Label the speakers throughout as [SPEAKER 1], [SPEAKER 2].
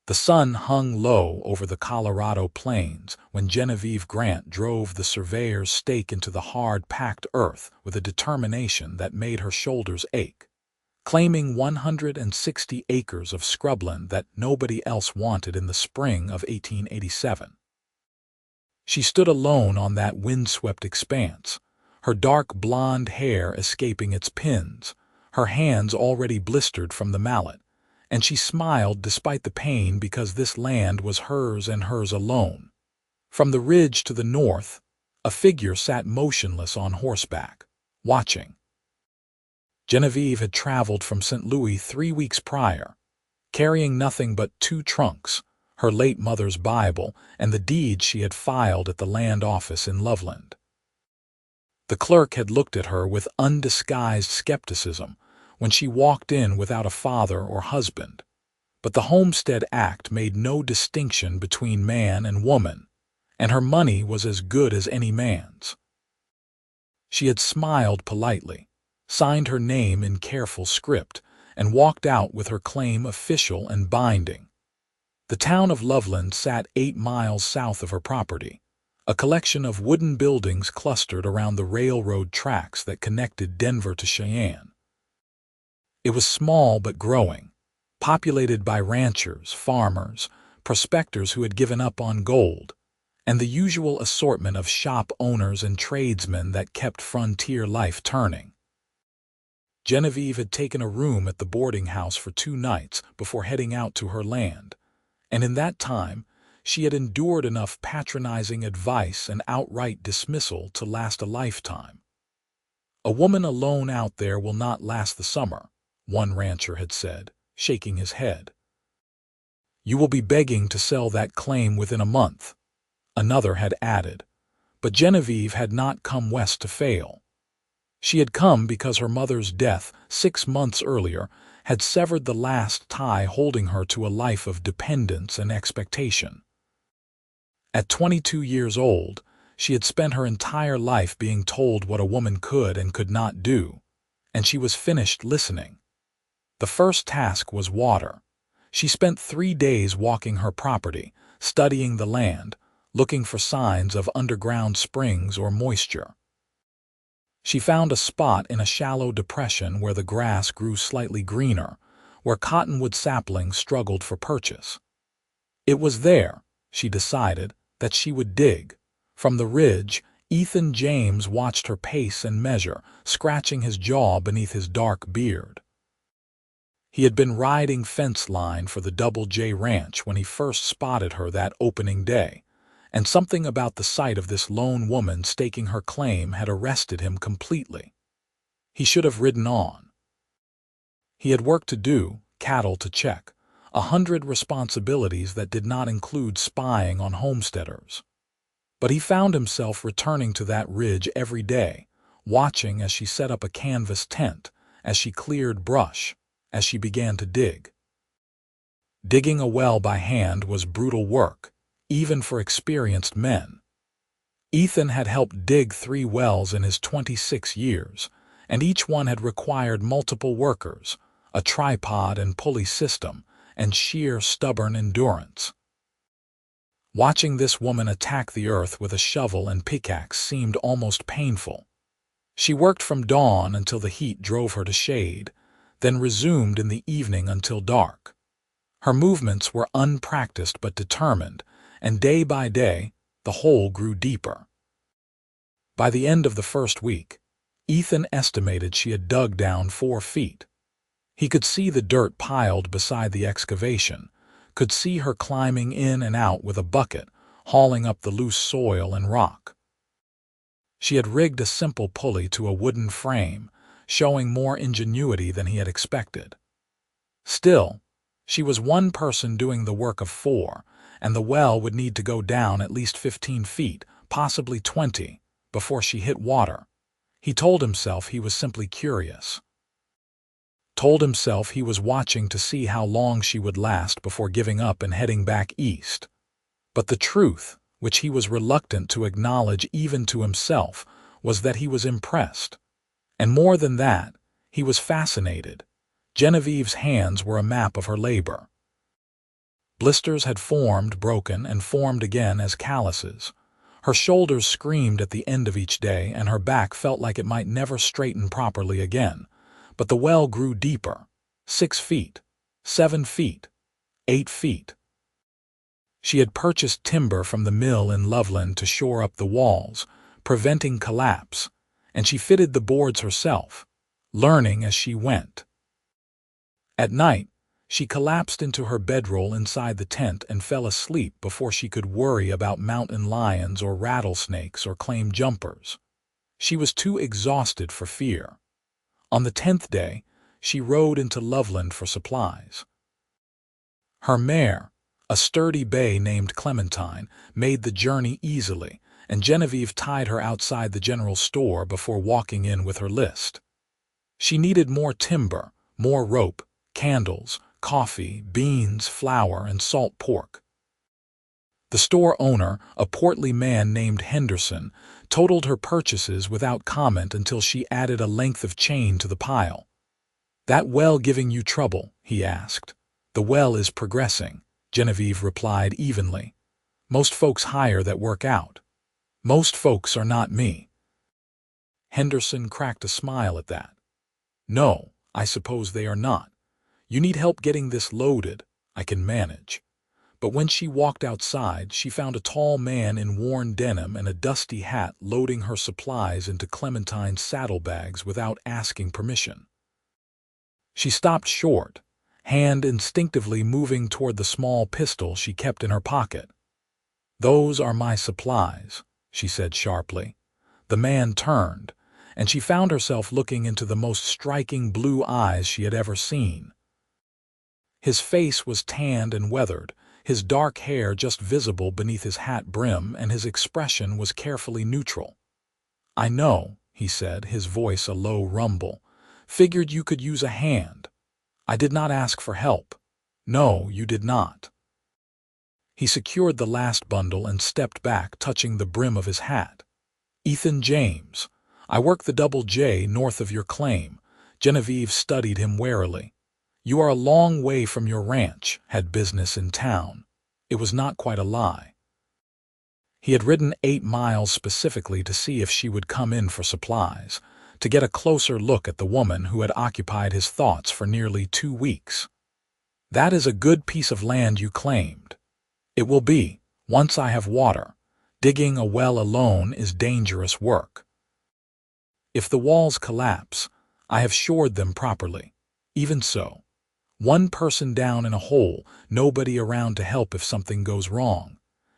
[SPEAKER 1] The sun hung low over the Colorado plains when Genevieve Grant drove the surveyor's stake into the hard-packed earth with a determination that made her shoulders ache, claiming 160 acres of scrubland that nobody else wanted in the spring of 1887. She stood alone on that windswept expanse, her dark blonde hair escaping its pins, her hands already blistered from the mallet, and she smiled despite the pain because this land was hers and hers alone. From the ridge to the north, a figure sat motionless on horseback, watching. Genevieve had traveled from St. Louis 3 weeks prior, carrying nothing but 2 trunks, her late mother's Bible and the deed she had filed at the land office in Loveland. The clerk had looked at her with undisguised skepticism when she walked in without a father or husband, but the Homestead Act made no distinction between man and woman, and her money was as good as any man's. She had smiled politely, signed her name in careful script, and walked out with her claim official and binding. The town of Loveland sat 8 miles south of her property, a collection of wooden buildings clustered around the railroad tracks that connected Denver to Cheyenne. It was small but growing, populated by ranchers, farmers, prospectors who had given up on gold, and the usual assortment of shop owners and tradesmen that kept frontier life turning. Genevieve had taken a room at the boarding house for 2 nights before heading out to her land, and in that time she had endured enough patronizing advice and outright dismissal to last a lifetime. "A woman alone out there will not last the summer," one rancher had said, shaking his head. "You will be begging to sell that claim within a month," another had added, but Genevieve had not come west to fail. She had come because her mother's death 6 months earlier had severed the last tie holding her to a life of dependence and expectation. At 22 years old, she had spent her entire life being told what a woman could and could not do, and she was finished listening. The first task was water. She spent 3 days walking her property, studying the land, looking for signs of underground springs or moisture. She found a spot in a shallow depression where the grass grew slightly greener, where cottonwood saplings struggled for purchase. It was there, she decided, that she would dig. From the ridge, Ethan James watched her pace and measure, scratching his jaw beneath his dark beard. He had been riding fence line for the Double J Ranch when he first spotted her that opening day, and something about the sight of this lone woman staking her claim had arrested him completely. He should have ridden on. He had work to do, cattle to check, 100 responsibilities that did not include spying on homesteaders. But he found himself returning to that ridge every day, watching as she set up a canvas tent, as she cleared brush, as she began to dig. Digging a well by hand was brutal work, even for experienced men. Ethan had helped dig 3 wells in his 26 years, and each one had required multiple workers, a tripod and pulley system, and sheer stubborn endurance. Watching this woman attack the earth with a shovel and pickaxe seemed almost painful. She worked from dawn until the heat drove her to shade, then resumed in the evening until dark. Her movements were unpracticed but determined, and day by day, the hole grew deeper. By the end of the first week, Ethan estimated she had dug down 4 feet. He could see the dirt piled beside the excavation, could see her climbing in and out with a bucket, hauling up the loose soil and rock. She had rigged a simple pulley to a wooden frame, showing more ingenuity than he had expected. Still, she was one person doing the work of 4, and the well would need to go down at least 15 feet, possibly 20, before she hit water. He told himself he was simply curious. Told himself he was watching to see how long she would last before giving up and heading back east. But the truth, which he was reluctant to acknowledge even to himself, was that he was impressed. And more than that, he was fascinated. Genevieve's hands were a map of her labor. Blisters had formed, broken, and formed again as calluses. Her shoulders screamed at the end of each day, and her back felt like it might never straighten properly again. But the well grew deeper. 6 feet, 7 feet, 8 feet. She had purchased timber from the mill in Loveland to shore up the walls, preventing collapse, and she fitted the boards herself, learning as she went. At night, she collapsed into her bedroll inside the tent and fell asleep before she could worry about mountain lions or rattlesnakes or claim jumpers. She was too exhausted for fear. On the 10th day, she rode into Loveland for supplies. Her mare, a sturdy bay named Clementine, made the journey easily, and Genevieve tied her outside the general store before walking in with her list. She needed more timber, more rope, candles, coffee, beans, flour, and salt pork. The store owner, a portly man named Henderson, totaled her purchases without comment until she added a length of chain to the pile. "That well giving you trouble?" he asked. "The well is progressing," Genevieve replied evenly. "Most folks hire that work out. Most folks are not me." Henderson cracked a smile at that. "No, I suppose they are not. You need help getting this loaded. I can manage." But when she walked outside, she found a tall man in worn denim and a dusty hat loading her supplies into Clementine's saddlebags without asking permission. She stopped short, hand instinctively moving toward the small pistol she kept in her pocket. "Those are my supplies," she said sharply. The man turned, and she found herself looking into the most striking blue eyes she had ever seen. His face was tanned and weathered, his dark hair just visible beneath his hat brim, and his expression was carefully neutral. "I know," he said, his voice a low rumble. "Figured you could use a hand. I did not ask for help." "No, you did not." He secured the last bundle and stepped back, touching the brim of his hat. "Ethan James. I work the Double J north of your claim." Genevieve studied him warily. "You are a long way from your ranch, had business in town." It was not quite a lie. He had ridden 8 miles specifically to see if she would come in for supplies, to get a closer look at the woman who had occupied his thoughts for nearly 2 weeks. "That is a good piece of land you claimed." "It will be, once I have water. Digging a well alone is dangerous work. If the walls collapse, I have shored them properly. Even so. One person down in a hole, nobody around to help if something goes wrong."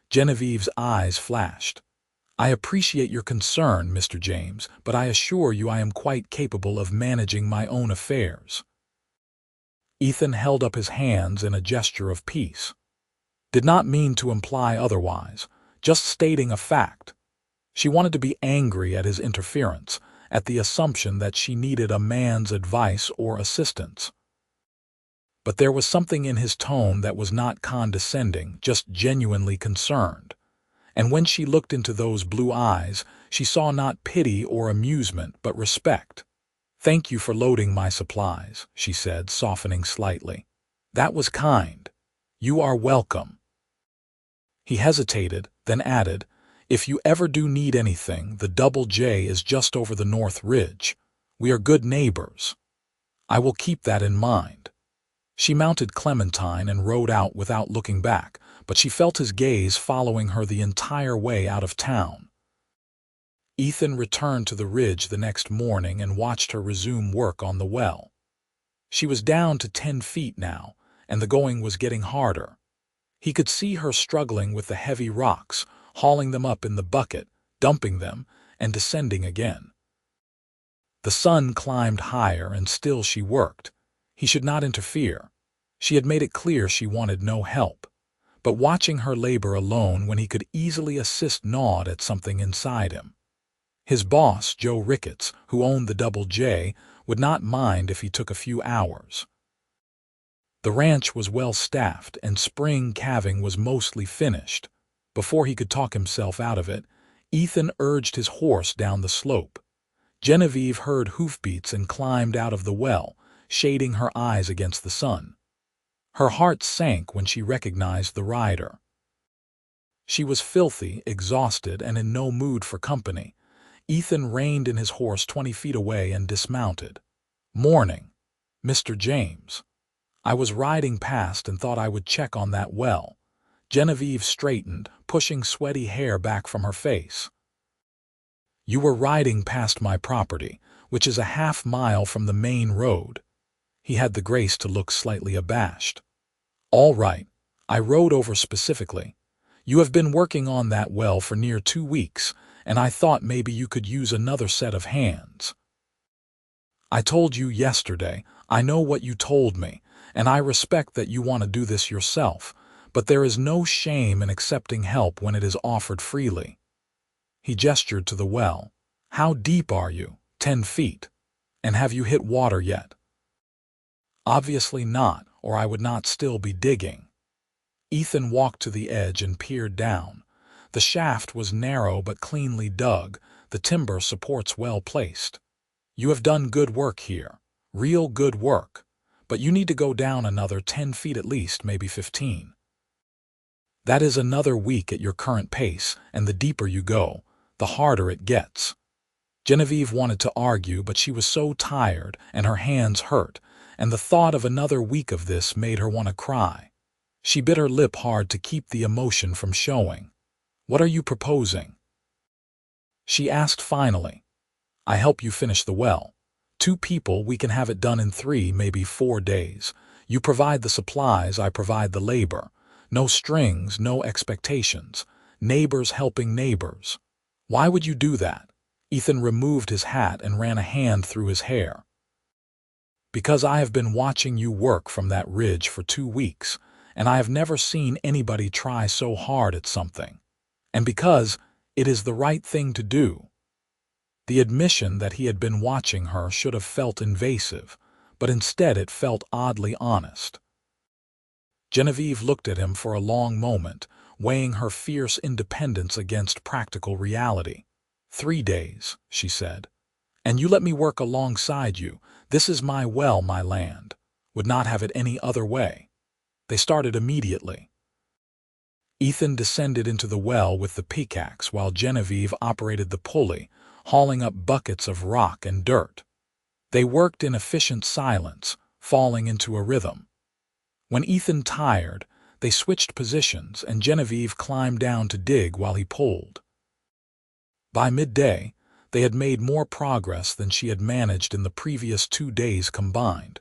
[SPEAKER 1] Genevieve's eyes flashed. "I appreciate your concern, Mr. James, but I assure you I am quite capable of managing my own affairs." Ethan held up his hands in a gesture of peace. Did not mean to imply otherwise, just stating a fact. She wanted to be angry at his interference, at the assumption that she needed a man's advice or assistance. But there was something in his tone that was not condescending, just genuinely concerned. And when she looked into those blue eyes, she saw not pity or amusement, but respect. "Thank you for loading my supplies," she said, softening slightly. "That was kind. You are welcome." He hesitated, then added, "If you ever do need anything, the Double J is just over the North Ridge. We are good neighbors." "I will keep that in mind." She mounted Clementine and rode out without looking back, but she felt his gaze following her the entire way out of town. Ethan returned to the ridge the next morning and watched her resume work on the well. She was down to 10 feet now, and the going was getting harder. He could see her struggling with the heavy rocks, hauling them up in the bucket, dumping them, and descending again. The sun climbed higher, and still she worked. He should not interfere. She had made it clear she wanted no help. But watching her labor alone when he could easily assist gnawed at something inside him. His boss, Joe Ricketts, who owned the Double J, would not mind if he took a few hours. The ranch was well staffed, and spring calving was mostly finished. Before he could talk himself out of it, Ethan urged his horse down the slope. Genevieve heard hoofbeats and climbed out of the well, shading her eyes against the sun. Her heart sank when she recognized the rider. She was filthy, exhausted, and in no mood for company. Ethan reined in his horse 20 feet away and dismounted. "Morning, Mr. James. I was riding past and thought I would check on that well." Genevieve straightened, pushing sweaty hair back from her face. "You were riding past my property, which is a half-mile from the main road." He had the grace to look slightly abashed. "All right, I rode over specifically. You have been working on that well for near 2 weeks, and I thought maybe you could use another set of hands. I told you yesterday, I know what you told me, and I respect that you want to do this yourself, but there is no shame in accepting help when it is offered freely." He gestured to the well. "How deep are you?" 10 feet. "And have you hit water yet?" "Obviously not, or I would not still be digging." Ethan walked to the edge and peered down. The shaft was narrow but cleanly dug, the timber supports well placed. "You have done good work here, real good work, but you need to go down another 10 feet at least, maybe 15. That is another week at your current pace, and the deeper you go, the harder it gets." Genevieve wanted to argue, but she was so tired and her hands hurt, and the thought of another week of this made her want to cry. She bit her lip hard to keep the emotion from showing. "What are you proposing?" she asked finally. "I help you finish the well. 2 people, we can have it done in 3, maybe 4 days. You provide the supplies, I provide the labor. No strings, no expectations. Neighbors helping neighbors." "Why would you do that?" Ethan removed his hat and ran a hand through his hair. "Because I have been watching you work from that ridge for 2 weeks, and I have never seen anybody try so hard at something. And because it is the right thing to do." The admission that he had been watching her should have felt invasive, but instead it felt oddly honest. Genevieve looked at him for a long moment, weighing her fierce independence against practical reality. 3 days, she said. "And you let me work alongside you. This is my well, my land. Would not have it any other way." They started immediately. Ethan descended into the well with the pickaxe while Genevieve operated the pulley, hauling up buckets of rock and dirt. They worked in efficient silence, falling into a rhythm. When Ethan tired, they switched positions and Genevieve climbed down to dig while he pulled. By midday, they had made more progress than she had managed in the previous 2 days combined.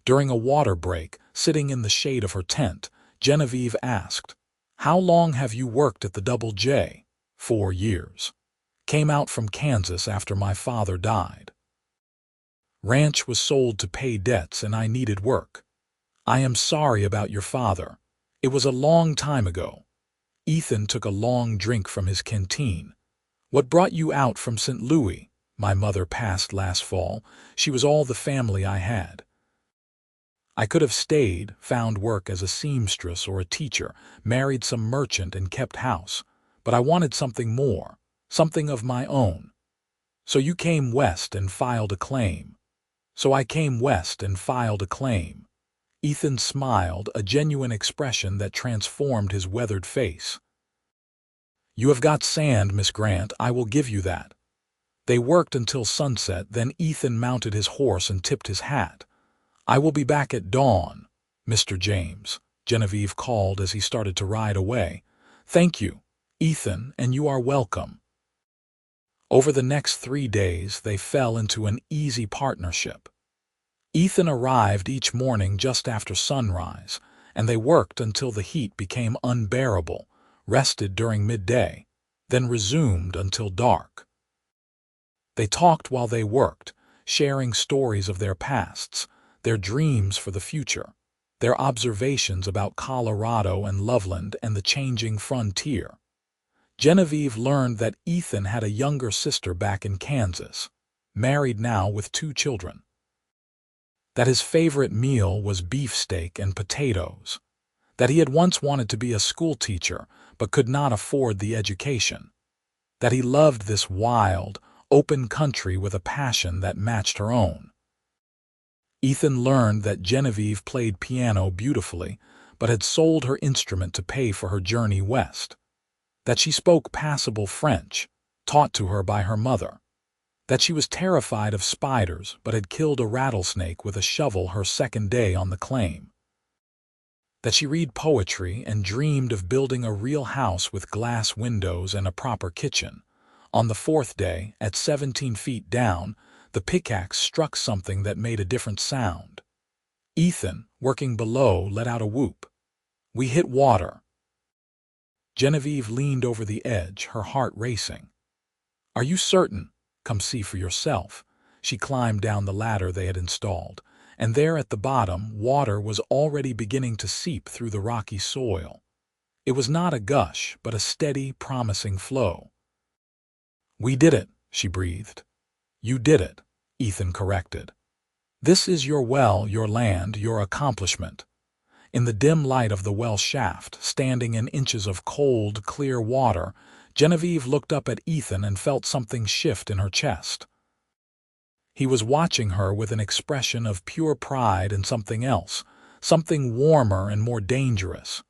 [SPEAKER 1] During a water break, sitting in the shade of her tent, Genevieve asked, "How long have you worked at the Double J?" 4 years. "Came out from Kansas after my father died. Ranch was sold to pay debts and I needed work. I am sorry about your father. It was a long time ago." Ethan took a long drink from his canteen. "What brought you out from St. Louis?" "My mother passed last fall. She was all the family I had. I could have stayed, found work as a seamstress or a teacher, married some merchant and kept house. But I wanted something more, something of my own. So you came west and filed a claim." "So I came west and filed a claim." Ethan smiled, a genuine expression that transformed his weathered face. "You have got sand, Miss Grant, I will give you that." They worked until sunset, then Ethan mounted his horse and tipped his hat. "I will be back at dawn, Mr. James," Genevieve called as he started to ride away. "Thank you, Ethan, and you are welcome." Over the next 3 days, they fell into an easy partnership. Ethan arrived each morning just after sunrise, and they worked until the heat became unbearable, rested during midday, then resumed until dark. They talked while they worked, sharing stories of their pasts, their dreams for the future, their observations about Colorado and Loveland and the changing frontier. Genevieve learned that Ethan had a younger sister back in Kansas, married now with 2 children. That his favorite meal was beefsteak and potatoes. That he had once wanted to be a schoolteacher but could not afford the education. That he loved this wild, open country with a passion that matched her own. Ethan learned that Genevieve played piano beautifully, but had sold her instrument to pay for her journey west. That she spoke passable French, taught to her by her mother. That she was terrified of spiders but had killed a rattlesnake with a shovel her second day on the claim. That she read poetry and dreamed of building a real house with glass windows and a proper kitchen. On the fourth day, at 17 feet down, the pickaxe struck something that made a different sound. Ethan, working below, let out a whoop. "We hit water." Genevieve leaned over the edge, her heart racing. "Are you certain? Come see for yourself." She climbed down the ladder they had installed, and there at the bottom, water was already beginning to seep through the rocky soil. It was not a gush, but a steady, promising flow. "We did it," she breathed. "You did it," Ethan corrected. "This is your well, your land, your accomplishment." In the dim light of the well shaft, standing in inches of cold, clear water, Genevieve looked up at Ethan and felt something shift in her chest. He was watching her with an expression of pure pride and something else, something warmer and more dangerous.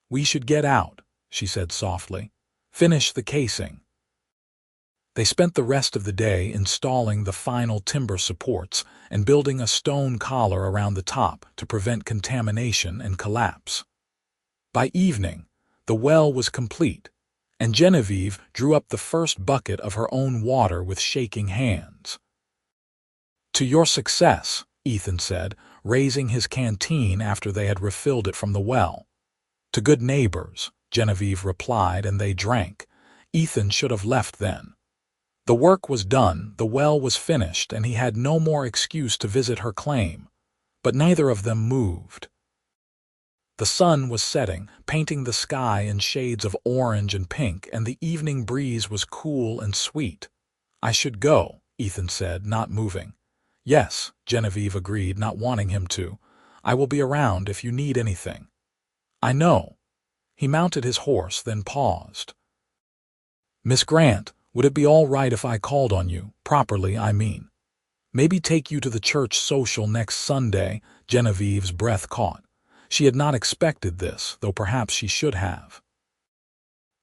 [SPEAKER 1] "We should get out," she said softly. "Finish the casing." They spent the rest of the day installing the final timber supports and building a stone collar around the top to prevent contamination and collapse. By evening, the well was complete, and Genevieve drew up the first bucket of her own water with shaking hands. "To your success," Ethan said, raising his canteen after they had refilled it from the well. "To good neighbors," Genevieve replied, and they drank. Ethan should have left then. The work was done, the well was finished, and he had no more excuse to visit her claim. But neither of them moved. The sun was setting, painting the sky in shades of orange and pink, and the evening breeze was cool and sweet. "I should go," Ethan said, not moving. "Yes," Genevieve agreed, not wanting him to. "I will be around if you need anything." "I know." He mounted his horse, then paused. "Miss Grant, would it be all right if I called on you, properly, I mean? Maybe take you to the church social next Sunday?" Genevieve's breath caught. She had not expected this, though perhaps she should have.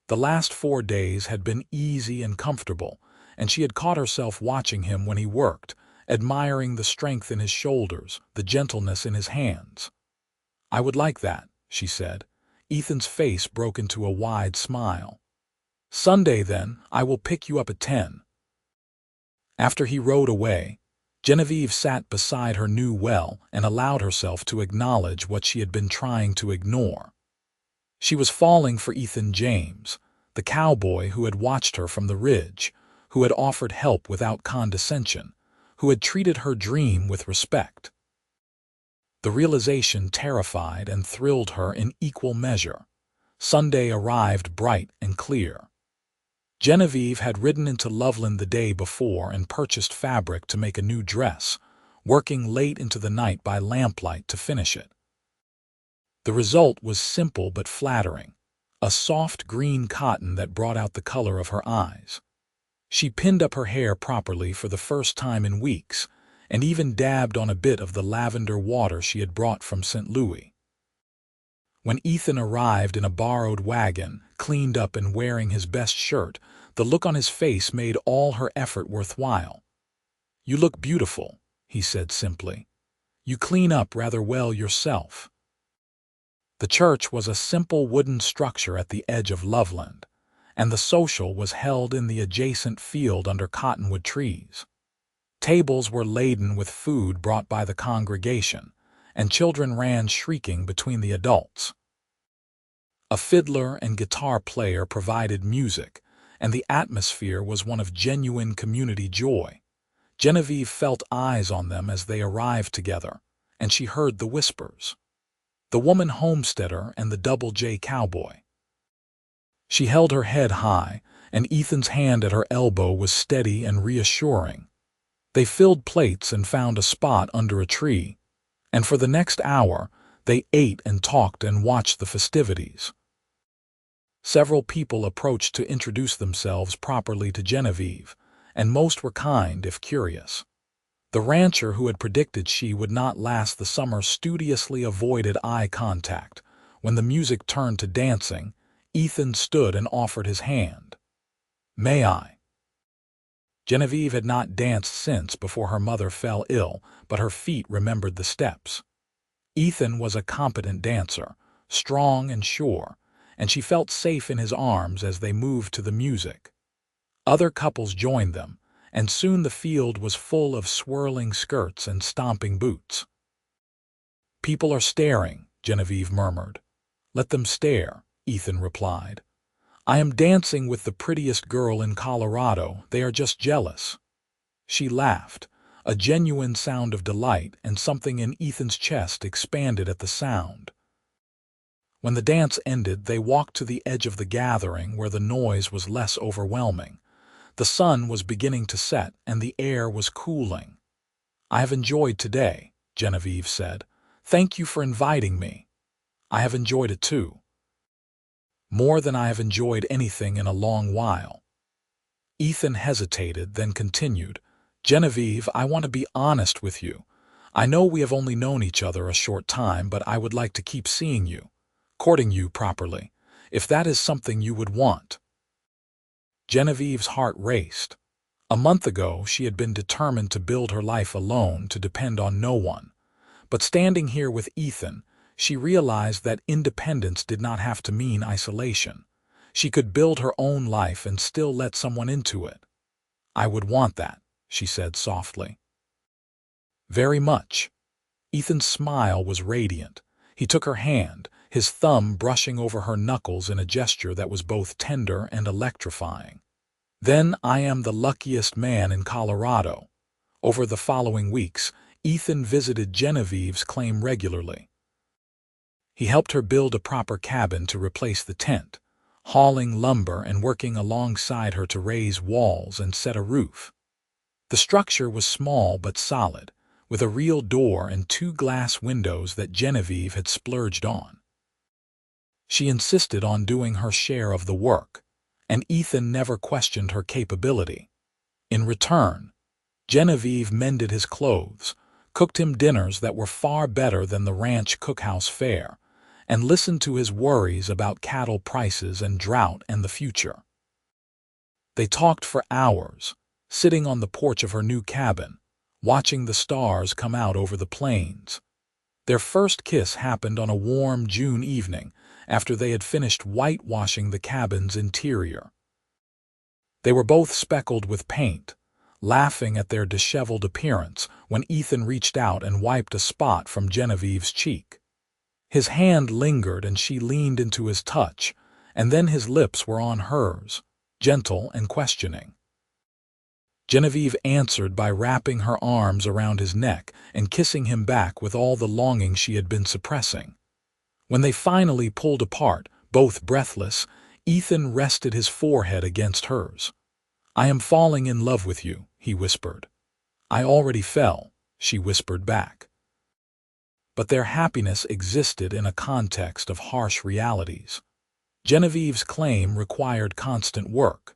[SPEAKER 1] The last 4 days had been easy and comfortable, and she had caught herself watching him when he worked, admiring the strength in his shoulders, the gentleness in his hands. "I would like that," she said. Ethan's face broke into a wide smile. "Sunday, then, I will pick you up at 10. After he rode away, Genevieve sat beside her new well and allowed herself to acknowledge what she had been trying to ignore. She was falling for Ethan James, the cowboy who had watched her from the ridge, who had offered help without condescension, who had treated her dream with respect. The realization terrified and thrilled her in equal measure. Sunday arrived bright and clear. Genevieve had ridden into Loveland the day before and purchased fabric to make a new dress, working late into the night by lamplight to finish it. The result was simple but flattering, a soft green cotton that brought out the color of her eyes. She pinned up her hair properly for the first time in weeks, and even dabbed on a bit of the lavender water she had brought from St. Louis. When Ethan arrived in a borrowed wagon, cleaned up and wearing his best shirt, the look on his face made all her effort worthwhile. "You look beautiful," he said simply. "You clean up rather well yourself." The church was a simple wooden structure at the edge of Loveland, and the social was held in the adjacent field under cottonwood trees. Tables were laden with food brought by the congregation, and children ran shrieking between the adults. A fiddler and guitar player provided music, and the atmosphere was one of genuine community joy. Genevieve felt eyes on them as they arrived together, and she heard the whispers. The woman homesteader and the Double J cowboy. She held her head high, and Ethan's hand at her elbow was steady and reassuring. They filled plates and found a spot under a tree, and for the next hour they ate and talked and watched the festivities. Several people approached to introduce themselves properly to Genevieve, and most were kind if curious. The rancher who had predicted she would not last the summer studiously avoided eye contact. When the music turned to dancing, Ethan stood and offered his hand. "May I?" Genevieve had not danced since before her mother fell ill, but her feet remembered the steps. Ethan was a competent dancer, strong and sure, and she felt safe in his arms as they moved to the music. Other couples joined them, and soon the field was full of swirling skirts and stomping boots. "People are staring," Genevieve murmured. "Let them stare," Ethan replied. "I am dancing with the prettiest girl in Colorado. They are just jealous." She laughed, a genuine sound of delight, and something in Ethan's chest expanded at the sound. When the dance ended, they walked to the edge of the gathering where the noise was less overwhelming. The sun was beginning to set and the air was cooling. "I have enjoyed today," Genevieve said. "Thank you for inviting me." "I have enjoyed it too. More than I have enjoyed anything in a long while." Ethan hesitated, then continued, "Genevieve, I want to be honest with you. I know we have only known each other a short time, but I would like to keep seeing you, courting you properly, if that is something you would want." Genevieve's heart raced. A month ago, she had been determined to build her life alone, to depend on no one. But standing here with Ethan, she realized that independence did not have to mean isolation. She could build her own life and still let someone into it. "I would want that," she said softly. "Very much." Ethan's smile was radiant. He took her hand, his thumb brushing over her knuckles in a gesture that was both tender and electrifying. "Then I am the luckiest man in Colorado." Over the following weeks, Ethan visited Genevieve's claim regularly. He helped her build a proper cabin to replace the tent, hauling lumber and working alongside her to raise walls and set a roof. The structure was small but solid, with a real door and 2 glass windows that Genevieve had splurged on. She insisted on doing her share of the work, and Ethan never questioned her capability. In return, Genevieve mended his clothes, cooked him dinners that were far better than the ranch cookhouse fare, and listened to his worries about cattle prices and drought and the future. They talked for hours, sitting on the porch of her new cabin, watching the stars come out over the plains. Their first kiss happened on a warm June evening after they had finished whitewashing the cabin's interior. They were both speckled with paint, laughing at their disheveled appearance when Ethan reached out and wiped a spot from Genevieve's cheek. His hand lingered and she leaned into his touch, and then his lips were on hers, gentle and questioning. Genevieve answered by wrapping her arms around his neck and kissing him back with all the longing she had been suppressing. When they finally pulled apart, both breathless, Ethan rested his forehead against hers. "I am falling in love with you," he whispered. "I already fell," she whispered back. But their happiness existed in a context of harsh realities. Genevieve's claim required constant work.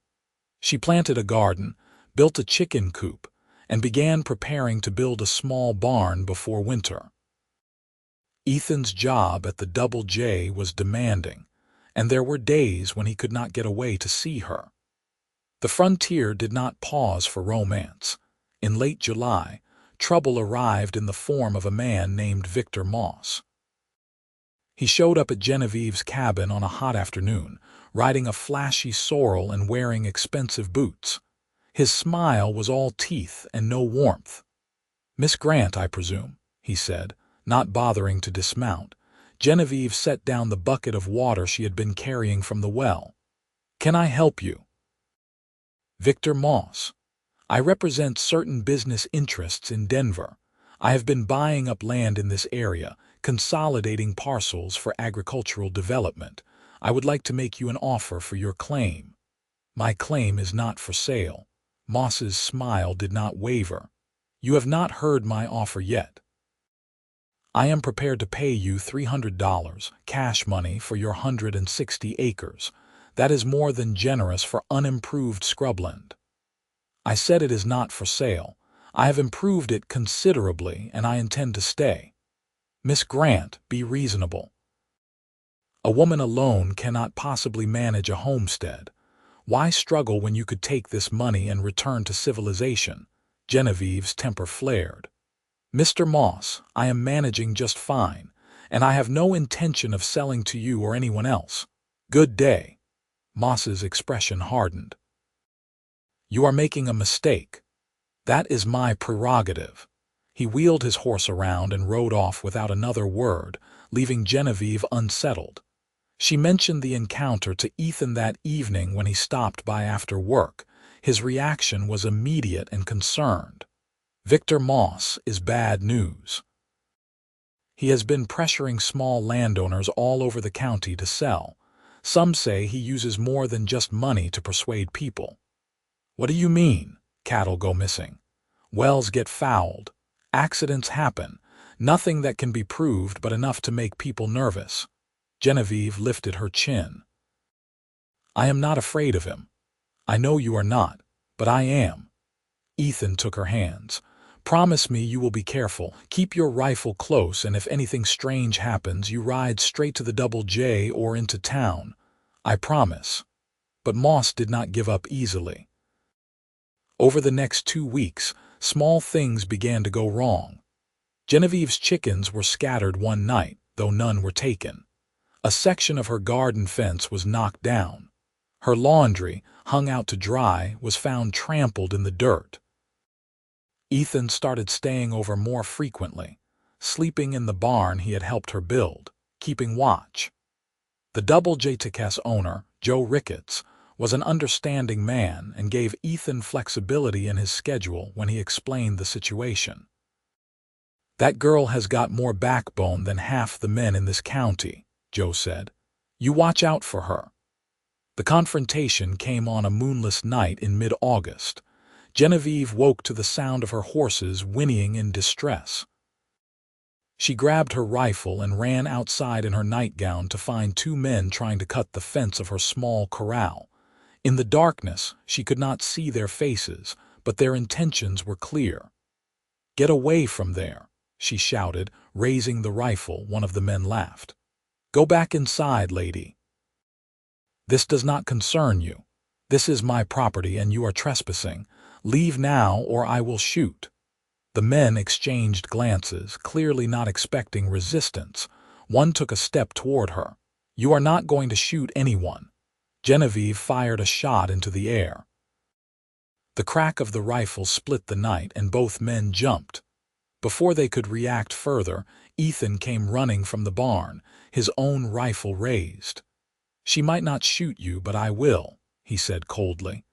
[SPEAKER 1] She planted a garden, built a chicken coop, and began preparing to build a small barn before winter. Ethan's job at the Double J was demanding, and there were days when he could not get away to see her. The frontier did not pause for romance. In late July, trouble arrived in the form of a man named Victor Moss. He showed up at Genevieve's cabin on a hot afternoon, riding a flashy sorrel and wearing expensive boots. His smile was all teeth and no warmth. "Miss Grant, I presume," he said, not bothering to dismount. Genevieve set down the bucket of water she had been carrying from the well. "Can I help you?" "Victor Moss. I represent certain business interests in Denver. I have been buying up land in this area, consolidating parcels for agricultural development. I would like to make you an offer for your claim." "My claim is not for sale." Moss's smile did not waver. "You have not heard my offer yet. I am prepared to pay you $300, cash money, for your 160 acres. That is more than generous for unimproved scrubland." "I said it is not for sale. I have improved it considerably, and I intend to stay. Miss Grant, be reasonable. A woman alone cannot possibly manage a homestead. Why struggle when you could take this money and return to civilization? Genevieve's temper flared. Mr. Moss, I am managing just fine, and I have no intention of selling to you or anyone else. Good day. Moss's expression hardened. You are making a mistake. That is my prerogative. He wheeled his horse around and rode off without another word, leaving Genevieve unsettled. She mentioned the encounter to Ethan that evening when he stopped by after work. His reaction was immediate and concerned. Victor Moss is bad news. He has been pressuring small landowners all over the county to sell. Some say he uses more than just money to persuade people. What do you mean? Cattle go missing. Wells get fouled. Accidents happen. Nothing that can be proved but enough to make people nervous. Genevieve lifted her chin. I am not afraid of him. I know you are not, but I am. Ethan took her hands. Promise me you will be careful. Keep your rifle close, and if anything strange happens, you ride straight to the Double J or into town. I promise. But Moss did not give up easily. Over the next 2 weeks, small things began to go wrong. Genevieve's chickens were scattered one night, though none were taken. A section of her garden fence was knocked down. Her laundry, hung out to dry, was found trampled in the dirt. Ethan started staying over more frequently, sleeping in the barn he had helped her build, keeping watch. The Double J Ticket's owner, Joe Ricketts, was an understanding man and gave Ethan flexibility in his schedule when he explained the situation. That girl has got more backbone than half the men in this county, Joe said. You watch out for her. The confrontation came on a moonless night in mid-August. Genevieve woke to the sound of her horses whinnying in distress. She grabbed her rifle and ran outside in her nightgown to find 2 men trying to cut the fence of her small corral. In the darkness, she could not see their faces, but their intentions were clear. Get away from there, she shouted, raising the rifle. One of the men laughed. Go back inside, lady. This does not concern you. This is my property and you are trespassing. Leave now or I will shoot. The men exchanged glances, clearly not expecting resistance. One took a step toward her. You are not going to shoot anyone. Genevieve fired a shot into the air. The crack of the rifle split the night and both men jumped. Before they could react further, Ethan came running from the barn, his own rifle raised. She might not shoot you, but I will, he said coldly.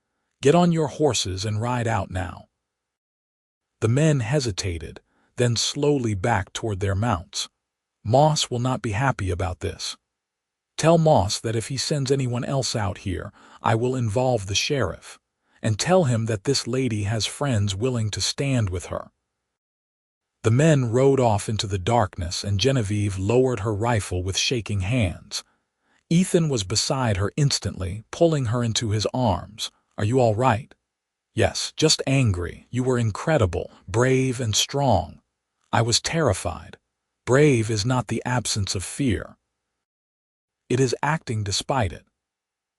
[SPEAKER 1] Get on your horses and ride out now. The men hesitated, then slowly backed toward their mounts. Moss will not be happy about this. Tell Moss that if he sends anyone else out here, I will involve the sheriff. And tell him that this lady has friends willing to stand with her. The men rode off into the darkness and Genevieve lowered her rifle with shaking hands. Ethan was beside her instantly, pulling her into his arms. Are you all right? Yes, just angry. You were incredible, brave and strong. I was terrified. Brave is not the absence of fear. It is acting despite it.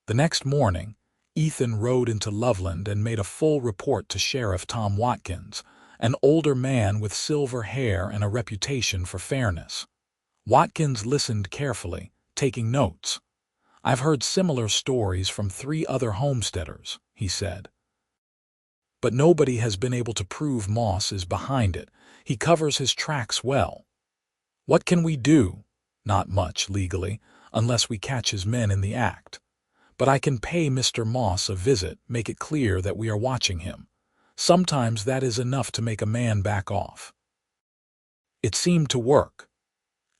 [SPEAKER 1] The next morning, Ethan rode into Loveland and made a full report to Sheriff Tom Watkins, an older man with silver hair and a reputation for fairness. Watkins listened carefully, taking notes. I've heard similar stories from 3 other homesteaders, he said. But nobody has been able to prove Moss is behind it. He covers his tracks well. What can we do? Not much, legally, unless we catch his men in the act. But I can pay Mr. Moss a visit, make it clear that we are watching him. Sometimes that is enough to make a man back off. It seemed to work.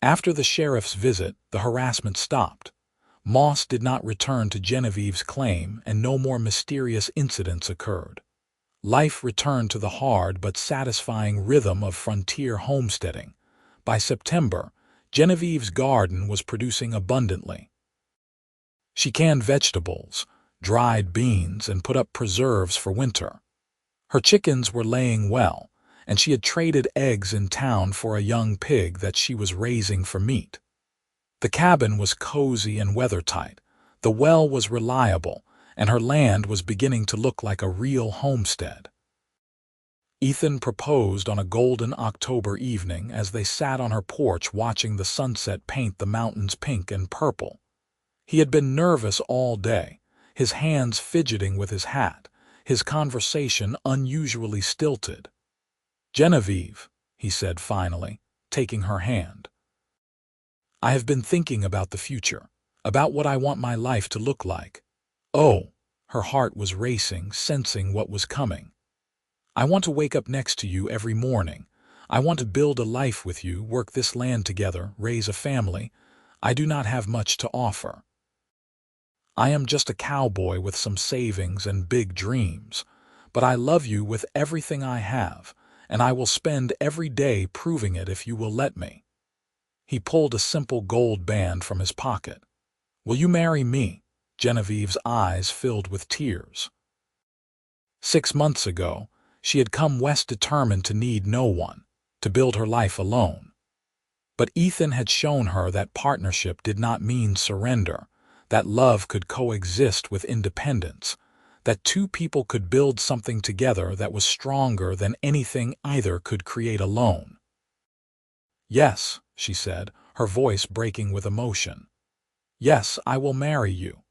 [SPEAKER 1] After the sheriff's visit, the harassment stopped. Moss did not return to Genevieve's claim, and no more mysterious incidents occurred. Life returned to the hard but satisfying rhythm of frontier homesteading. By September, Genevieve's garden was producing abundantly. She canned vegetables, dried beans, and put up preserves for winter. Her chickens were laying well, and she had traded eggs in town for a young pig that she was raising for meat. The cabin was cozy and weathertight, the well was reliable, and her land was beginning to look like a real homestead. Ethan proposed on a golden October evening as they sat on her porch watching the sunset paint the mountains pink and purple. He had been nervous all day, his hands fidgeting with his hat, his conversation unusually stilted. "Genevieve," he said finally, taking her hand. "I have been thinking about the future, about what I want my life to look like." Oh, her heart was racing, sensing what was coming. "I want to wake up next to you every morning. I want to build a life with you, work this land together, raise a family. I do not have much to offer. I am just a cowboy with some savings and big dreams. But I love you with everything I have, and I will spend every day proving it if you will let me." He pulled a simple gold band from his pocket. "Will you marry me?" Genevieve's eyes filled with tears. 6 months ago, she had come west determined to need no one, to build her life alone. But Ethan had shown her that partnership did not mean surrender, that love could coexist with independence, that two people could build something together that was stronger than anything either could create alone. "Yes," she said, her voice breaking with emotion. "Yes, I will marry you."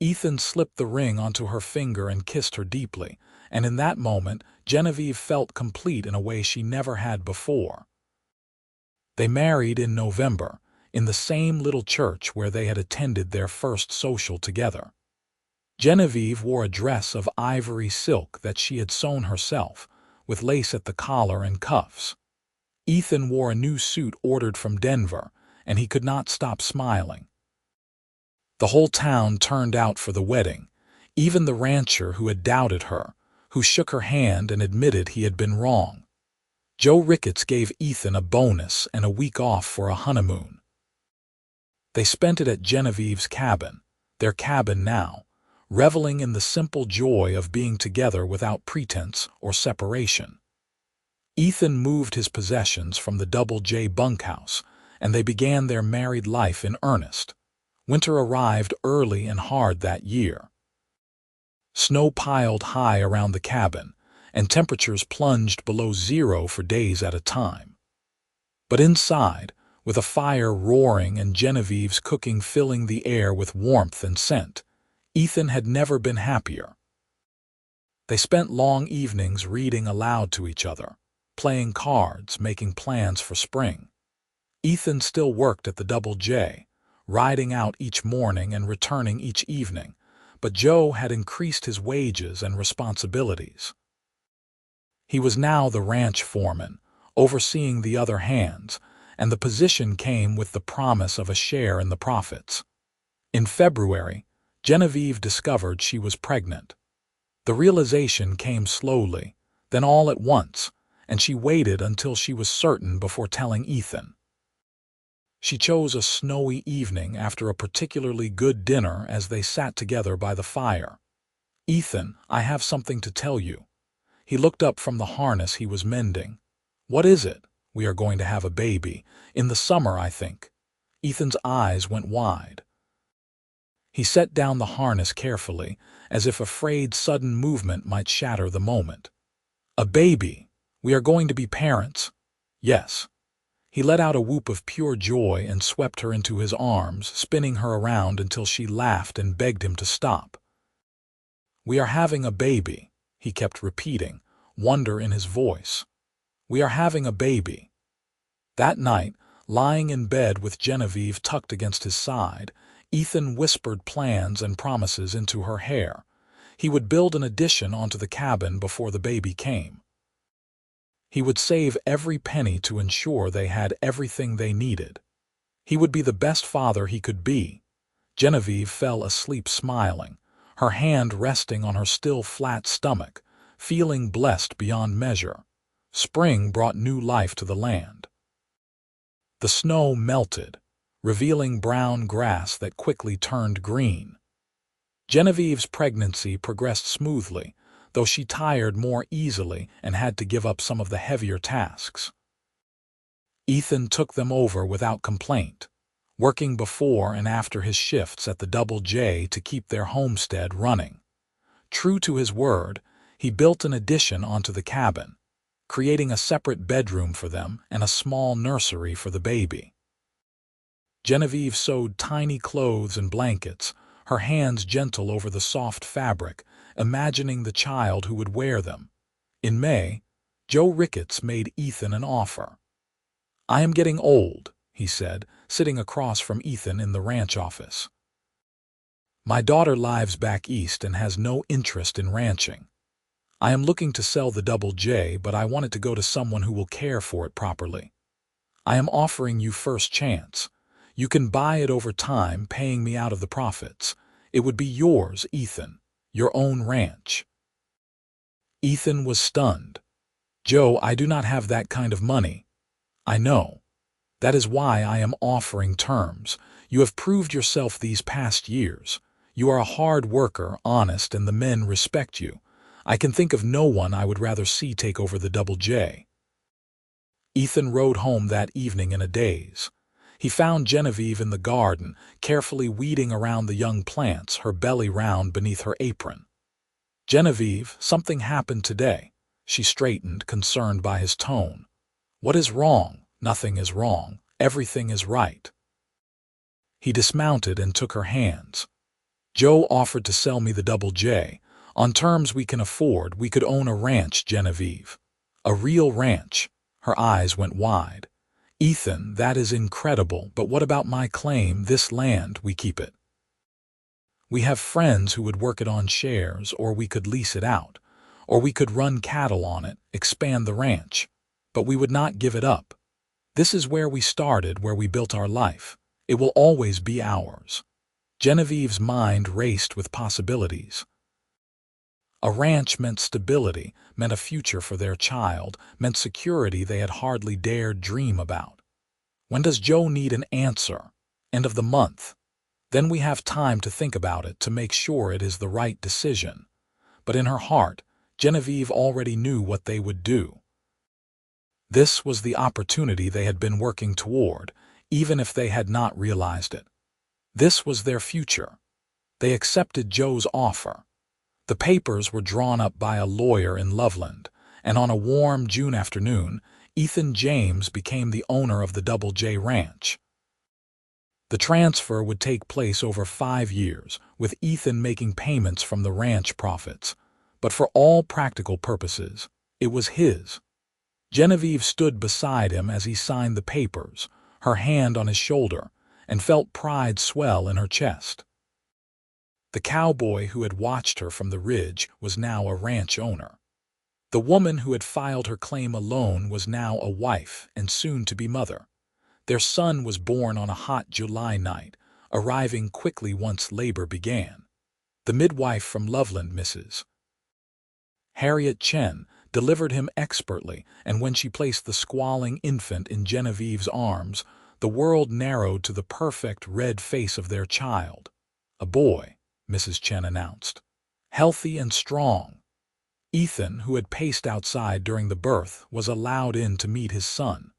[SPEAKER 1] Ethan slipped the ring onto her finger and kissed her deeply, and in that moment, Genevieve felt complete in a way she never had before. They married in November, in the same little church where they had attended their first social together. Genevieve wore a dress of ivory silk that she had sewn herself, with lace at the collar and cuffs. Ethan wore a new suit ordered from Denver, and he could not stop smiling. The whole town turned out for the wedding, even the rancher who had doubted her, who shook her hand and admitted he had been wrong. Joe Ricketts gave Ethan a bonus and a week off for a honeymoon. They spent it at Genevieve's cabin, their cabin now, reveling in the simple joy of being together without pretense or separation. Ethan moved his possessions from the Double J bunkhouse, and they began their married life in earnest. Winter arrived early and hard that year. Snow piled high around the cabin, and temperatures plunged below zero for days at a time. But inside, with a fire roaring and Genevieve's cooking filling the air with warmth and scent, Ethan had never been happier. They spent long evenings reading aloud to each other, playing cards, making plans for spring. Ethan still worked at the Double J, riding out each morning and returning each evening, but Joe had increased his wages and responsibilities. He was now the ranch foreman, overseeing the other hands, and the position came with the promise of a share in the profits. In February, Genevieve discovered she was pregnant. The realization came slowly, then all at once, and she waited until she was certain before telling Ethan. She chose a snowy evening after a particularly good dinner as they sat together by the fire. "Ethan, I have something to tell you." He looked up from the harness he was mending. "What is it?" "We are going to have a baby. In the summer, I think." Ethan's eyes went wide. He set down the harness carefully, as if afraid sudden movement might shatter the moment. "A baby! We are going to be parents." "Yes." He let out a whoop of pure joy and swept her into his arms, spinning her around until she laughed and begged him to stop. "We are having a baby," he kept repeating, wonder in his voice. "We are having a baby." That night, lying in bed with Genevieve tucked against his side, Ethan whispered plans and promises into her hair. He would build an addition onto the cabin before the baby came. He would save every penny to ensure they had everything they needed. He would be the best father he could be. Genevieve fell asleep smiling, her hand resting on her still flat stomach, feeling blessed beyond measure. Spring brought new life to the land. The snow melted, revealing brown grass that quickly turned green. Genevieve's pregnancy progressed smoothly, though she tired more easily and had to give up some of the heavier tasks. Ethan took them over without complaint, working before and after his shifts at the Double J to keep their homestead running. True to his word, he built an addition onto the cabin, creating a separate bedroom for them and a small nursery for the baby. Genevieve sewed tiny clothes and blankets, her hands gentle over the soft fabric, imagining the child who would wear them. In May, Joe Ricketts made Ethan an offer. "I am getting old," he said, sitting across from Ethan in the ranch office. "My daughter lives back east and has no interest in ranching. I am looking to sell the Double J, but I want it to go to someone who will care for it properly. I am offering you first chance. You can buy it over time, paying me out of the profits. It would be yours, Ethan, your own ranch." Ethan was stunned. "Joe, I do not have that kind of money." "I know. That is why I am offering terms. You have proved yourself these past years. You are a hard worker, honest, and the men respect you. I can think of no one I would rather see take over the Double J." Ethan rode home that evening in a daze. He found Genevieve in the garden, carefully weeding around the young plants, her belly round beneath her apron. "Genevieve, something happened today." She straightened, concerned by his tone. "What is wrong?" "Nothing is wrong. Everything is right." He dismounted and took her hands. "Joe offered to sell me the Double J. On terms we can afford, we could own a ranch, Genevieve. A real ranch." Her eyes went wide. "Ethan, that is incredible, but what about my claim, this land, we keep it? We have friends who would work it on shares, or we could lease it out, or we could run cattle on it, expand the ranch. But we would not give it up. This is where we started, where we built our life. It will always be ours." Genevieve's mind raced with possibilities. A ranch meant stability, meant a future for their child, meant security they had hardly dared dream about. When does Joe need an answer? End of the month. Then we have time to think about it, to make sure it is the right decision. But in her heart, Genevieve already knew what they would do. This was the opportunity they had been working toward, even if they had not realized it. This was their future. They accepted Joe's offer. The papers were drawn up by a lawyer in Loveland, and on a warm June afternoon, Ethan James became the owner of the Double J Ranch. The transfer would take place over 5 years, with Ethan making payments from the ranch profits. But for all practical purposes, it was his. Genevieve stood beside him as he signed the papers, her hand on his shoulder, and felt pride swell in her chest. The cowboy who had watched her from the ridge was now a ranch owner. The woman who had filed her claim alone was now a wife and soon to be mother. Their son was born on a hot July night, arriving quickly once labor began. The midwife from Loveland, Mrs. Harriet Chen, delivered him expertly, and when she placed the squalling infant in Genevieve's arms, the world narrowed to the perfect red face of their child. "A boy," Mrs. Chen announced. "Healthy and strong." Ethan, who had paced outside during the birth, was allowed in to meet his son.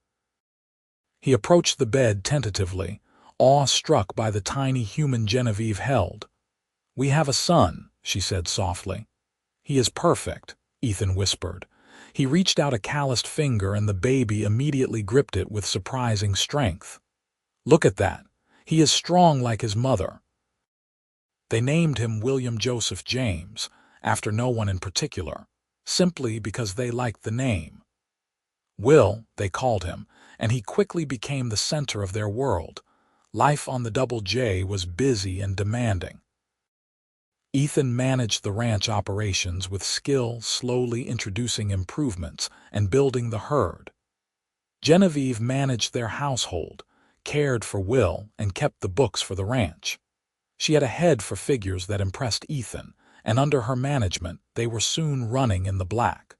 [SPEAKER 1] He approached the bed tentatively, awe-struck by the tiny human Genevieve held. "We have a son," she said softly. "He is perfect," Ethan whispered. He reached out a calloused finger and the baby immediately gripped it with surprising strength. "Look at that. He is strong like his mother." They named him William Joseph James, after no one in particular, simply because they liked the name. Will, they called him, and he quickly became the center of their world. Life on the Double J was busy and demanding. Ethan managed the ranch operations with skill, slowly introducing improvements and building the herd. Genevieve managed their household, cared for Will, and kept the books for the ranch. She had a head for figures that impressed Ethan, and under her management, they were soon running in the black.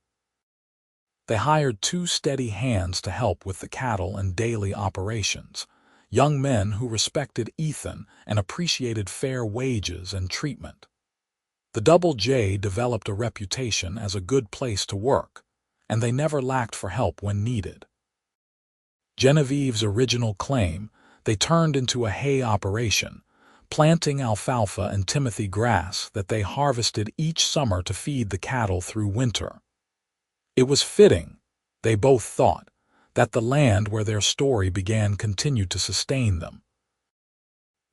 [SPEAKER 1] They hired 2 steady hands to help with the cattle and daily operations, young men who respected Ethan and appreciated fair wages and treatment. The Double J developed a reputation as a good place to work, and they never lacked for help when needed. Genevieve's original claim, they turned into a hay operation, planting alfalfa and timothy grass that they harvested each summer to feed the cattle through winter. It was fitting, they both thought, that the land where their story began continued to sustain them.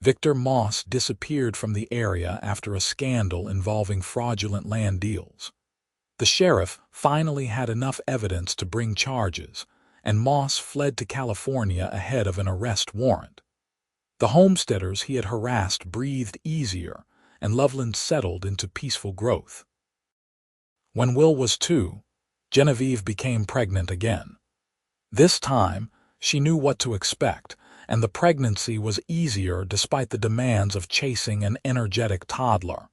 [SPEAKER 1] Victor Moss disappeared from the area after a scandal involving fraudulent land deals. The sheriff finally had enough evidence to bring charges, and Moss fled to California ahead of an arrest warrant. The homesteaders he had harassed breathed easier, and Loveland settled into peaceful growth. When Will was 2, Genevieve became pregnant again. This time, she knew what to expect, and the pregnancy was easier despite the demands of chasing an energetic toddler.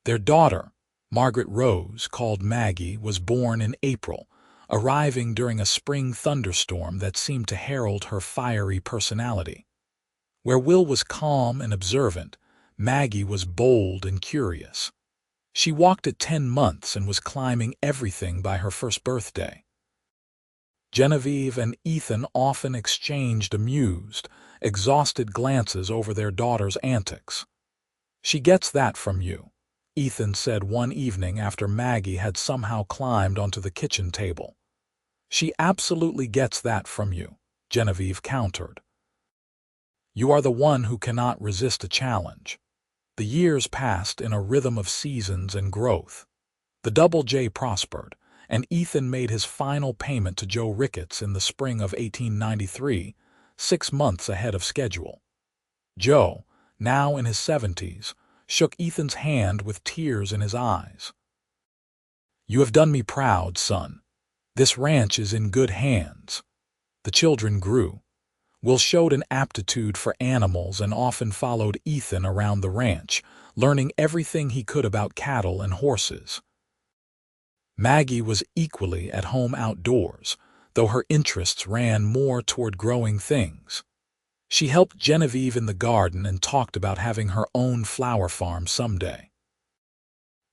[SPEAKER 1] Their daughter, Margaret Rose, called Maggie, was born in April, arriving during a spring thunderstorm that seemed to herald her fiery personality. Where Will was calm and observant, Maggie was bold and curious. She walked at 10 months and was climbing everything by her first birthday. Genevieve and Ethan often exchanged amused, exhausted glances over their daughter's antics. "She gets that from you," Ethan said one evening after Maggie had somehow climbed onto the kitchen table. "She absolutely gets that from you," Genevieve countered. "You are the one who cannot resist a challenge." The years passed in a rhythm of seasons and growth. The Double J prospered, and Ethan made his final payment to Joe Ricketts in the spring of 1893, 6 months ahead of schedule. Joe, now in his 70s, shook Ethan's hand with tears in his eyes. "You have done me proud, son. This ranch is in good hands." The children grew. Will showed an aptitude for animals and often followed Ethan around the ranch, learning everything he could about cattle and horses. Maggie was equally at home outdoors, though her interests ran more toward growing things. She helped Genevieve in the garden and talked about having her own flower farm someday.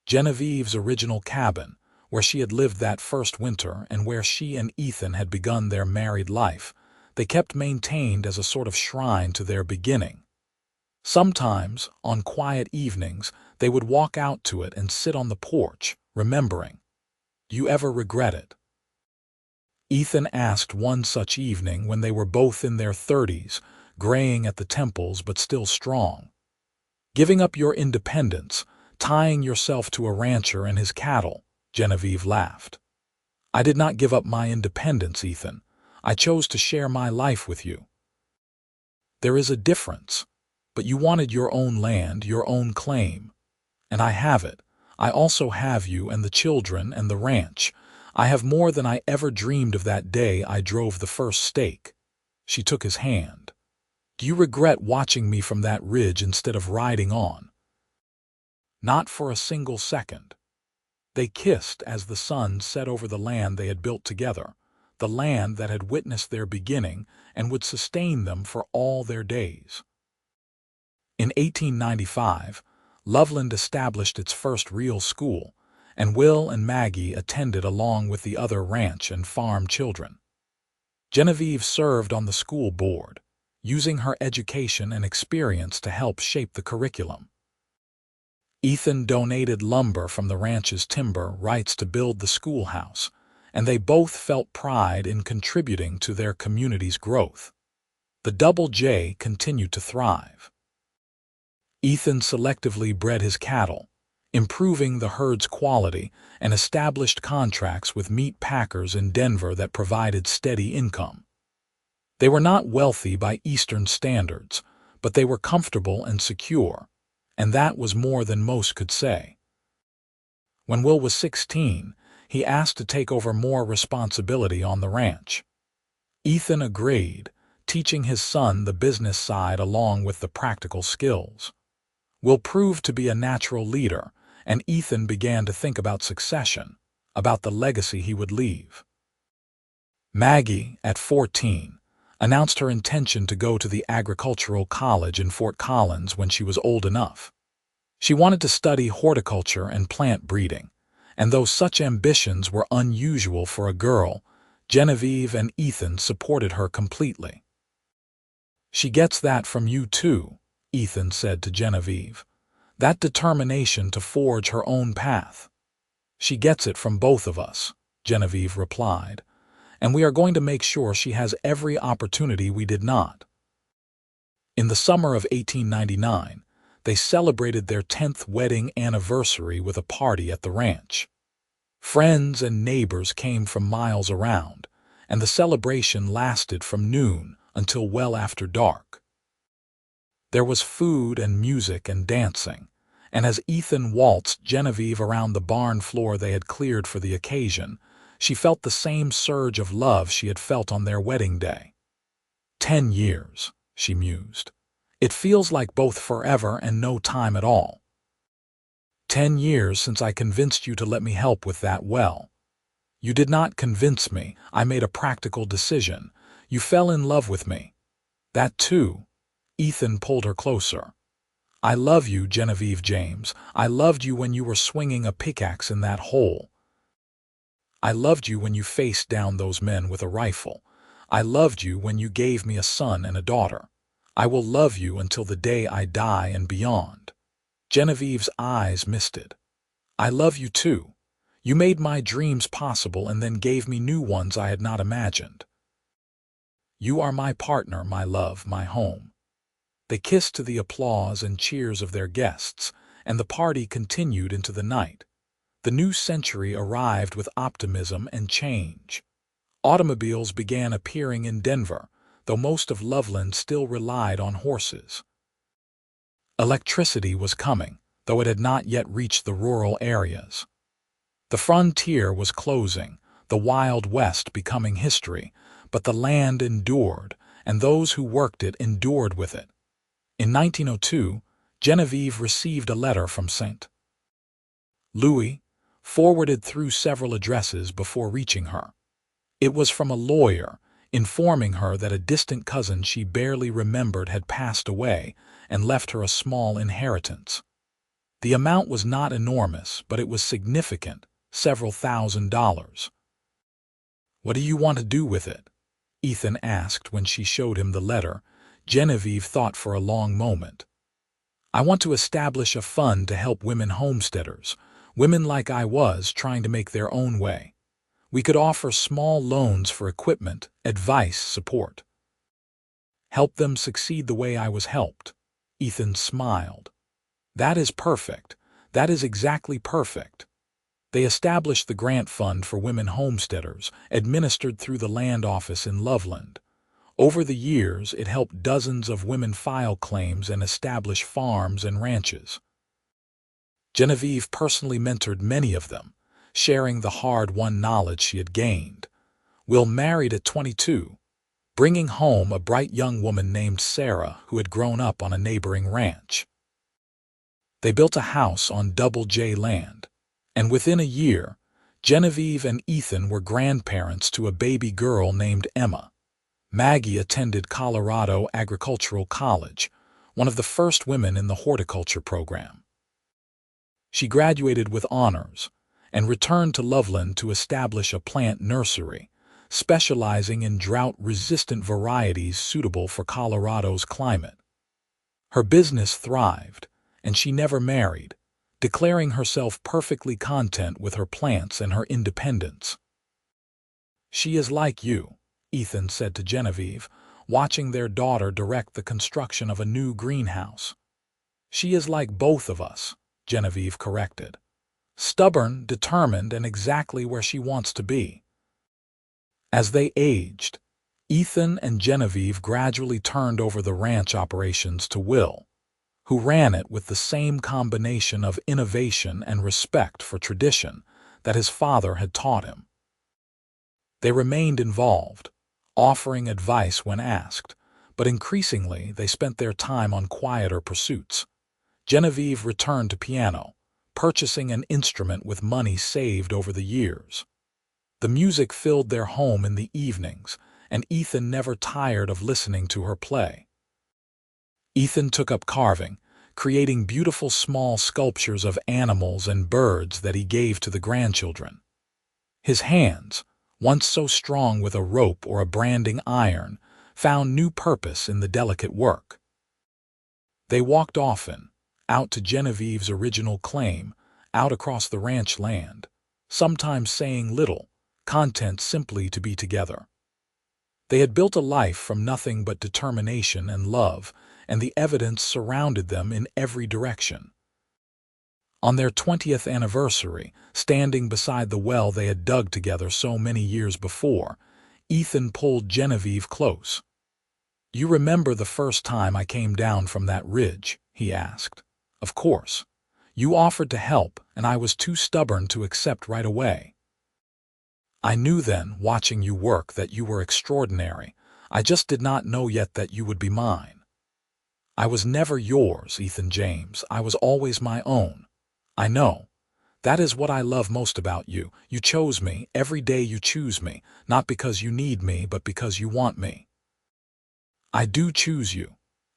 [SPEAKER 1] Genevieve's original cabin, where she had lived that first winter and where she and Ethan had begun their married life, they kept maintained as a sort of shrine to their beginning. Sometimes, on quiet evenings, they would walk out to it and sit on the porch, remembering. "Do you ever regret it?" Ethan asked one such evening when they were both in their 30s, graying at the temples but still strong. "Giving up your independence, tying yourself to a rancher and his cattle," Genevieve laughed. "I did not give up my independence, Ethan. I chose to share my life with you." "There is a difference. But you wanted your own land, your own claim. And I have it. I also have you and the children and the ranch. I have more than I ever dreamed of that day I drove the first stake." She took his hand. "Do you regret watching me from that ridge instead of riding on?" Not for a single second. They kissed as the sun set over the land they had built together, the land that had witnessed their beginning and would sustain them for all their days. In 1895, Loveland established its first real school, and Will and Maggie attended along with the other ranch and farm children. Genevieve served on the school board, using her education and experience to help shape the curriculum. Ethan donated lumber from the ranch's timber rights to build the schoolhouse, and they both felt pride in contributing to their community's growth. The Double J continued to thrive. Ethan selectively bred his cattle, improving the herd's quality, and established contracts with meat packers in Denver that provided steady income. They were not wealthy by Eastern standards, but they were comfortable and secure, and that was more than most could say. When Will was 16, he asked to take over more responsibility on the ranch. Ethan agreed, teaching his son the business side along with the practical skills. Will proved to be a natural leader, and Ethan began to think about succession, about the legacy he would leave. Maggie, at 14, announced her intention to go to the agricultural college in Fort Collins when she was old enough. She wanted to study horticulture and plant breeding, and though such ambitions were unusual for a girl, Genevieve and Ethan supported her completely. "She gets that from you too," Ethan said to Genevieve. "That determination to forge her own path." "She gets it from both of us," Genevieve replied, "and we are going to make sure she has every opportunity we did not." In the summer of 1899, they celebrated their 10th wedding anniversary with a party at the ranch. Friends and neighbors came from miles around, and the celebration lasted from noon until well after dark. There was food and music and dancing, and as Ethan waltzed Genevieve around the barn floor they had cleared for the occasion, she felt the same surge of love she had felt on their wedding day. 10 years, she mused. It feels like both forever and no time at all. 10 years since I convinced you to let me help with that well. You did not convince me. I made a practical decision. You fell in love with me. That too. Ethan pulled her closer. I love you, Genevieve James. I loved you when you were swinging a pickaxe in that hole. I loved you when you faced down those men with a rifle. I loved you when you gave me a son and a daughter. I will love you until the day I die and beyond. Genevieve's eyes misted. I love you too. You made my dreams possible and then gave me new ones I had not imagined. You are my partner, my love, my home. They kissed to the applause and cheers of their guests, and the party continued into the night. The new century arrived with optimism and change. Automobiles began appearing in Denver, though most of Loveland still relied on horses. Electricity was coming, though it had not yet reached the rural areas. The frontier was closing, the Wild West becoming history, but the land endured, and those who worked it endured with it. In 1902, Genevieve received a letter from St. Louis, forwarded through several addresses before reaching her. It was from a lawyer, informing her that a distant cousin she barely remembered had passed away and left her a small inheritance. The amount was not enormous, but it was significant, several $1,000s. What do you want to do with it? Ethan asked when she showed him the letter. Genevieve thought for a long moment. I want to establish a fund to help women homesteaders, women like I was trying to make their own way. We could offer small loans for equipment, advice, support. Help them succeed the way I was helped. Ethan smiled. That is perfect. That is exactly perfect. They established the Grant Fund for Women Homesteaders, administered through the land office in Loveland. Over the years, it helped dozens of women file claims and establish farms and ranches. Genevieve personally mentored many of them, sharing the hard-won knowledge she had gained. Will married at 22, bringing home a bright young woman named Sarah who had grown up on a neighboring ranch. They built a house on Double J land, and within a year, Genevieve and Ethan were grandparents to a baby girl named Emma. Maggie attended Colorado Agricultural College, one of the first women in the horticulture program. She graduated with honors and returned to Loveland to establish a plant nursery, specializing in drought-resistant varieties suitable for Colorado's climate. Her business thrived, and she never married, declaring herself perfectly content with her plants and her independence. She is like you, Ethan said to Genevieve, watching their daughter direct the construction of a new greenhouse. She is like both of us, Genevieve corrected. Stubborn, determined, and exactly where she wants to be. As they aged, Ethan and Genevieve gradually turned over the ranch operations to Will, who ran it with the same combination of innovation and respect for tradition that his father had taught him. They remained involved, offering advice when asked, but increasingly they spent their time on quieter pursuits. Genevieve returned to piano, purchasing an instrument with money saved over the years. The music filled their home in the evenings, and Ethan never tired of listening to her play. Ethan took up carving, creating beautiful small sculptures of animals and birds that he gave to the grandchildren. His hands, once so strong with a rope or a branding iron, found new purpose in the delicate work. They walked often, out to Genevieve's original claim, out across the ranch land, sometimes saying little, content simply to be together. They had built a life from nothing but determination and love, and the evidence surrounded them in every direction. On their 20th anniversary, standing beside the well they had dug together so many years before, Ethan pulled Genevieve close. "You remember the first time I came down from that ridge?" he asked. "Of course. You offered to help, and I was too stubborn to accept right away. I knew then, watching you work, that you were extraordinary. I just did not know yet that you would be mine. I was never yours, Ethan James. I was always my own. I know. That is what I love most about you. You chose me. Every day you choose me, not because you need me, but because you want me. I do choose you.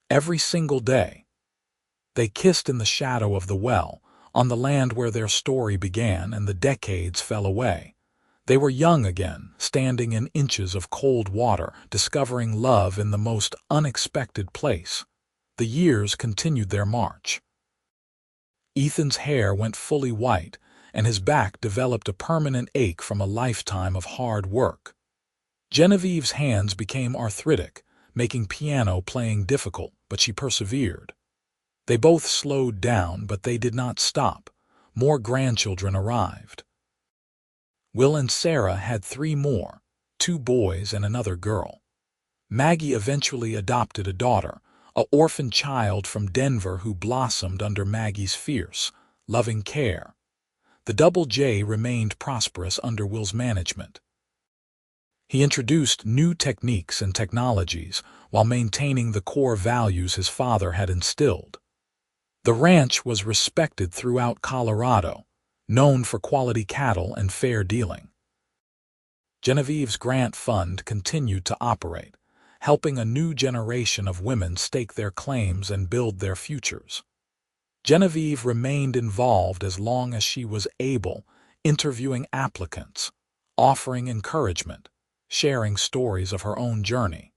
[SPEAKER 1] Every single day." They kissed in the shadow of the well, on the land where their story began and the decades fell away. They were young again, standing in inches of cold water, discovering love in the most unexpected place. The years continued their march. Ethan's hair went fully white, and his back developed a permanent ache from a lifetime of hard work. Genevieve's hands became arthritic, making piano playing difficult, but she persevered. They both slowed down, but they did not stop. More grandchildren arrived. Will and Sarah had 3 more, 2 boys and another girl. Maggie eventually adopted a daughter, an orphan child from Denver who blossomed under Maggie's fierce, loving care. The Double J remained prosperous under Will's management. He introduced new techniques and technologies while maintaining the core values his father had instilled. The ranch was respected throughout Colorado, known for quality cattle and fair dealing. Genevieve's Grant Fund continued to operate, helping a new generation of women stake their claims and build their futures. Genevieve remained involved as long as she was able, interviewing applicants, offering encouragement, sharing stories of her own journey.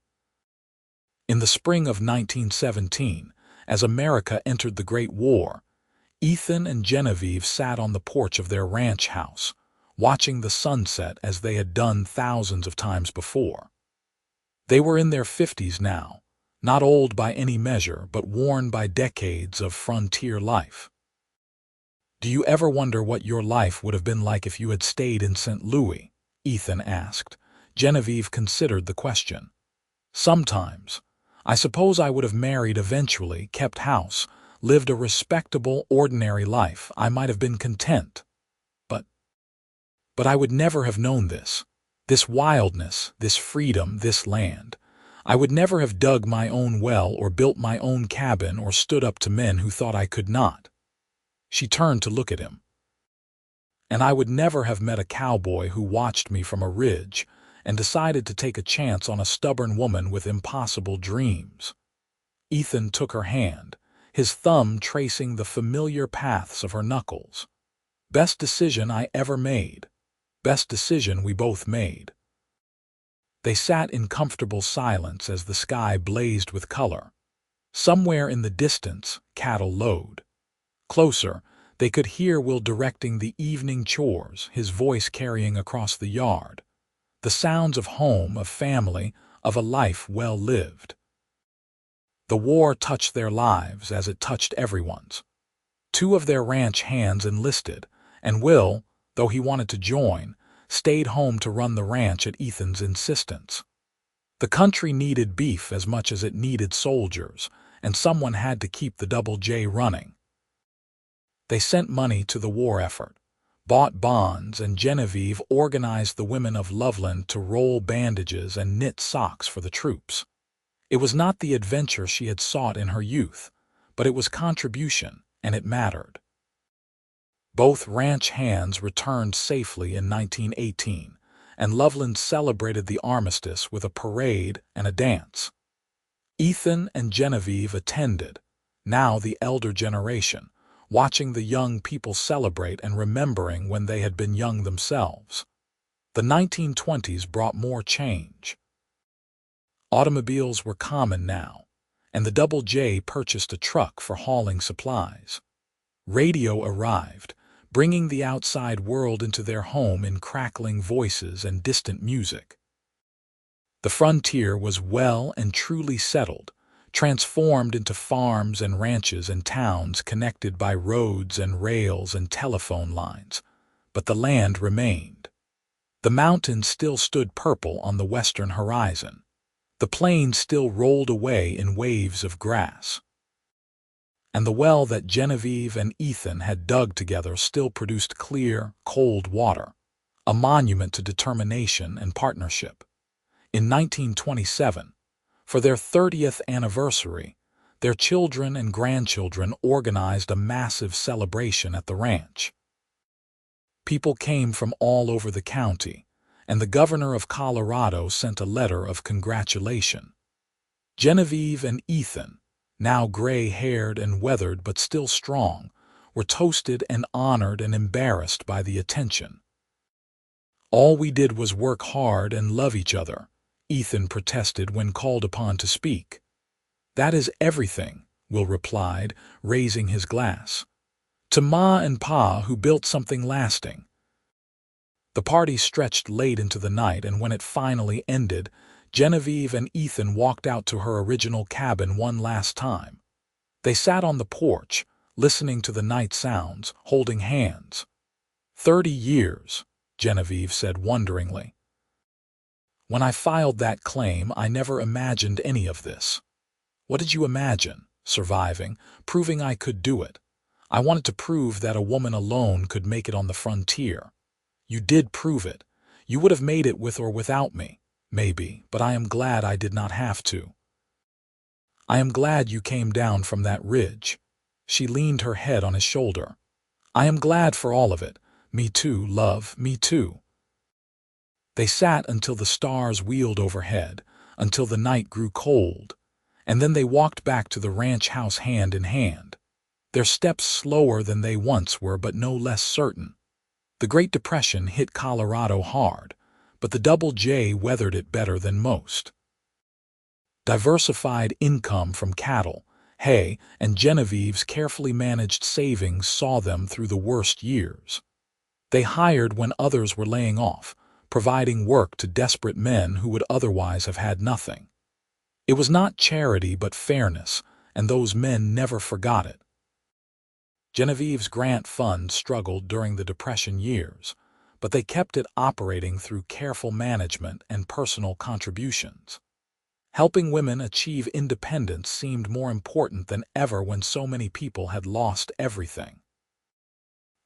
[SPEAKER 1] In the spring of 1917, as America entered the Great War, Ethan and Genevieve sat on the porch of their ranch house, watching the sunset as they had done thousands of times before. They were in their 50s now, not old by any measure, but worn by decades of frontier life. "Do you ever wonder what your life would have been like if you had stayed in St. Louis?" Ethan asked. Genevieve considered the question. "Sometimes. I suppose I would have married eventually, kept house, lived a respectable, ordinary life. I might have been content. But I would never have known this wildness, this freedom, this land. I would never have dug my own well or built my own cabin or stood up to men who thought I could not." She turned to look at him. "And I would never have met a cowboy who watched me from a ridge and decided to take a chance on a stubborn woman with impossible dreams." Ethan took her hand, his thumb tracing the familiar paths of her knuckles. "Best decision I ever made. Best decision we both made." They sat in comfortable silence as the sky blazed with color. Somewhere in the distance, cattle lowed. Closer, they could hear Will directing the evening chores, his voice carrying across the yard. The sounds of home, of family, of a life well lived. The war touched their lives as it touched everyone's. 2 of their ranch hands enlisted, and Will, though he wanted to join, stayed home to run the ranch at Ethan's insistence. The country needed beef as much as it needed soldiers, and someone had to keep the Double J running. They sent money to the war effort, bought bonds, and Genevieve organized the women of Loveland to roll bandages and knit socks for the troops. It was not the adventure she had sought in her youth, but it was contribution, and it mattered. Both ranch hands returned safely in 1918, and Loveland celebrated the armistice with a parade and a dance. Ethan and Genevieve attended, now the elder generation, watching the young people celebrate and remembering when they had been young themselves. The 1920s brought more change. Automobiles were common now, and the Double J purchased a truck for hauling supplies. Radio arrived, bringing the outside world into their home in crackling voices and distant music. The frontier was well and truly settled, transformed into farms and ranches and towns connected by roads and rails and telephone lines. But the land remained. The mountains still stood purple on the western horizon. The plains still rolled away in waves of grass. And the well that Genevieve and Ethan had dug together still produced clear, cold water, a monument to determination and partnership. In 1927, for their 30th anniversary, their children and grandchildren organized a massive celebration at the ranch. People came from all over the county, and the governor of Colorado sent a letter of congratulation. Genevieve and Ethan, now gray-haired and weathered but still strong, were toasted and honored and embarrassed by the attention. "All we did was work hard and love each other," Ethan protested when called upon to speak. "That is everything," Will replied, raising his glass. "To Ma and Pa who built something lasting." The party stretched late into the night, and when it finally ended, Genevieve and Ethan walked out to her original cabin one last time. They sat on the porch, listening to the night sounds, holding hands. 30 years, Genevieve said wonderingly. "When I filed that claim, I never imagined any of this." "What did you imagine?" "Surviving, proving I could do it. I wanted to prove that a woman alone could make it on the frontier." "You did prove it. You would have made it with or without me, maybe, but I am glad I did not have to." "I am glad you came down from that ridge." She leaned her head on his shoulder. "I am glad for all of it. Me too, love, me too." They sat until the stars wheeled overhead, until the night grew cold, and then they walked back to the ranch house hand in hand, their steps slower than they once were but no less certain. The Great Depression hit Colorado hard, but the Double J weathered it better than most. Diversified income from cattle, hay, and Genevieve's carefully managed savings saw them through the worst years. They hired when others were laying off, providing work to desperate men who would otherwise have had nothing. It was not charity but fairness, and those men never forgot it. Genevieve's grant fund struggled during the Depression years, but they kept it operating through careful management and personal contributions. Helping women achieve independence seemed more important than ever when so many people had lost everything.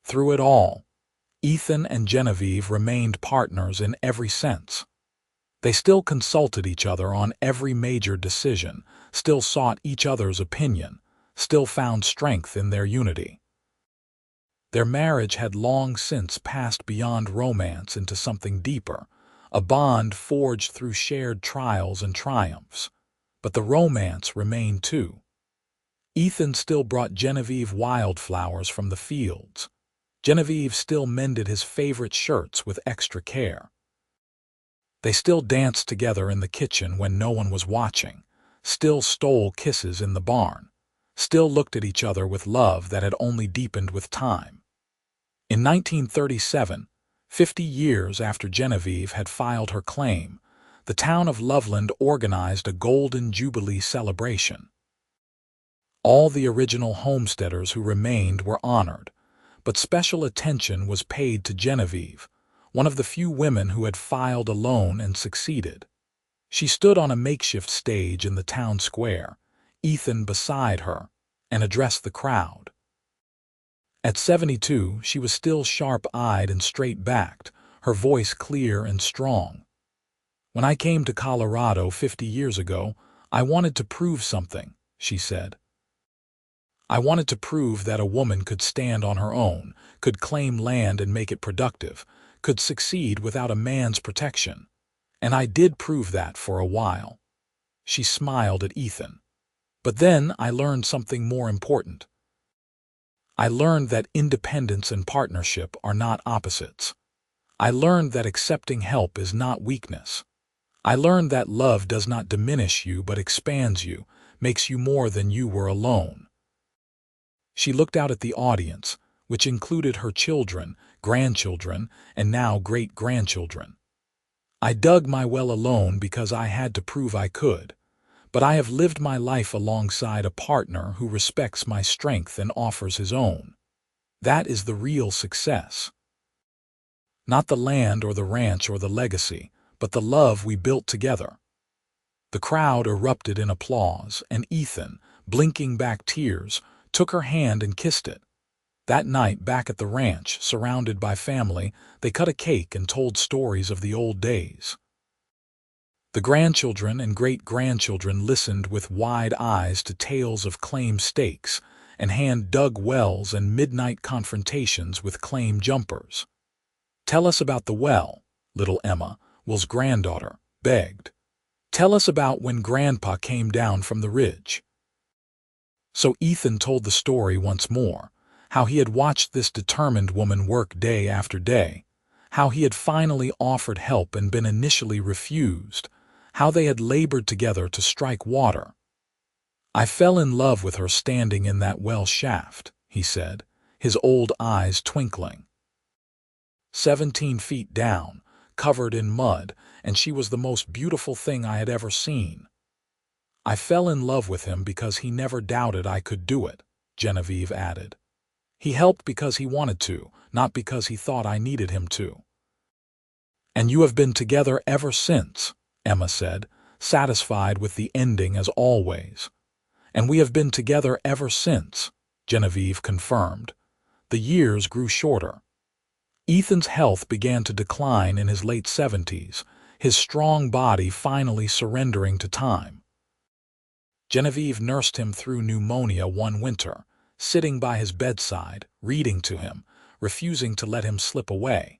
[SPEAKER 1] Through it all, Ethan and Genevieve remained partners in every sense. They still consulted each other on every major decision, still sought each other's opinion, still found strength in their unity. Their marriage had long since passed beyond romance into something deeper, a bond forged through shared trials and triumphs. But the romance remained too. Ethan still brought Genevieve wildflowers from the fields. Genevieve still mended his favorite shirts with extra care. They still danced together in the kitchen when no one was watching, still stole kisses in the barn, still looked at each other with love that had only deepened with time. In 1937, 50 years after Genevieve had filed her claim, the town of Loveland organized a Golden Jubilee celebration. All the original homesteaders who remained were honored, but special attention was paid to Genevieve, one of the few women who had filed alone and succeeded. She stood on a makeshift stage in the town square, Ethan beside her, and addressed the crowd. At 72, she was still sharp-eyed and straight-backed, her voice clear and strong. "When I came to Colorado 50 years ago, I wanted to prove something," she said. "I wanted to prove that a woman could stand on her own, could claim land and make it productive, could succeed without a man's protection. And I did prove that for a while." She smiled at Ethan. But then I learned something more important. I learned that independence and partnership are not opposites. I learned that accepting help is not weakness. I learned that love does not diminish you but expands you, makes you more than you were alone. She looked out at the audience, which included her children, grandchildren, and now great-grandchildren. I dug my well alone because I had to prove I could, but I have lived my life alongside a partner who respects my strength and offers his own. That is the real success. Not the land or the ranch or the legacy, but the love we built together. The crowd erupted in applause, and Ethan, blinking back tears, took her hand and kissed it. That night, back at the ranch, surrounded by family, they cut a cake and told stories of the old days. The grandchildren and great-grandchildren listened with wide eyes to tales of claim stakes and hand-dug wells and midnight confrontations with claim jumpers. "Tell us about the well," little Emma, Will's granddaughter, begged. "Tell us about when Grandpa came down from the ridge." So Ethan told the story once more, how he had watched this determined woman work day after day, how he had finally offered help and been initially refused, how they had labored together to strike water. "I fell in love with her standing in that well shaft," he said, his old eyes twinkling. 17 feet down, covered in mud, and she was the most beautiful thing I had ever seen. "I fell in love with him because he never doubted I could do it," Genevieve added. "He helped because he wanted to, not because he thought I needed him to." "And you have been together ever since," Emma said, satisfied with the ending as always. "And we have been together ever since," Genevieve confirmed. The years grew shorter. Ethan's health began to decline in his late 70s, his strong body finally surrendering to time. Genevieve nursed him through pneumonia one winter, sitting by his bedside, reading to him, refusing to let him slip away.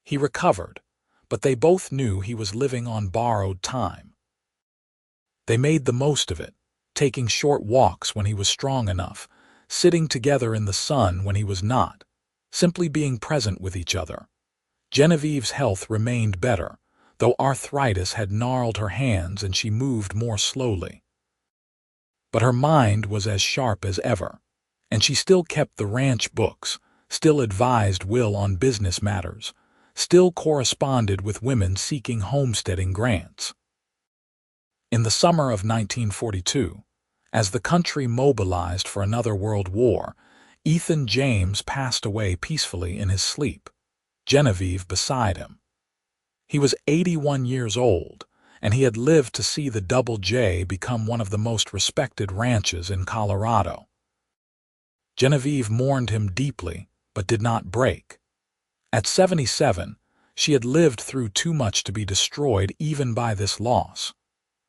[SPEAKER 1] He recovered, but they both knew he was living on borrowed time. They made the most of it, taking short walks when he was strong enough, sitting together in the sun when he was not, simply being present with each other. Genevieve's health remained better, though arthritis had gnarled her hands and she moved more slowly. But her mind was as sharp as ever, and she still kept the ranch books, still advised Will on business matters, still corresponded with women seeking homesteading grants. In the summer of 1942, as the country mobilized for another world war, Ethan James passed away peacefully in his sleep, Genevieve beside him. He was 81 years old, and he had lived to see the Double J become one of the most respected ranches in Colorado. Genevieve mourned him deeply, but did not break. At 77, she had lived through too much to be destroyed even by this loss.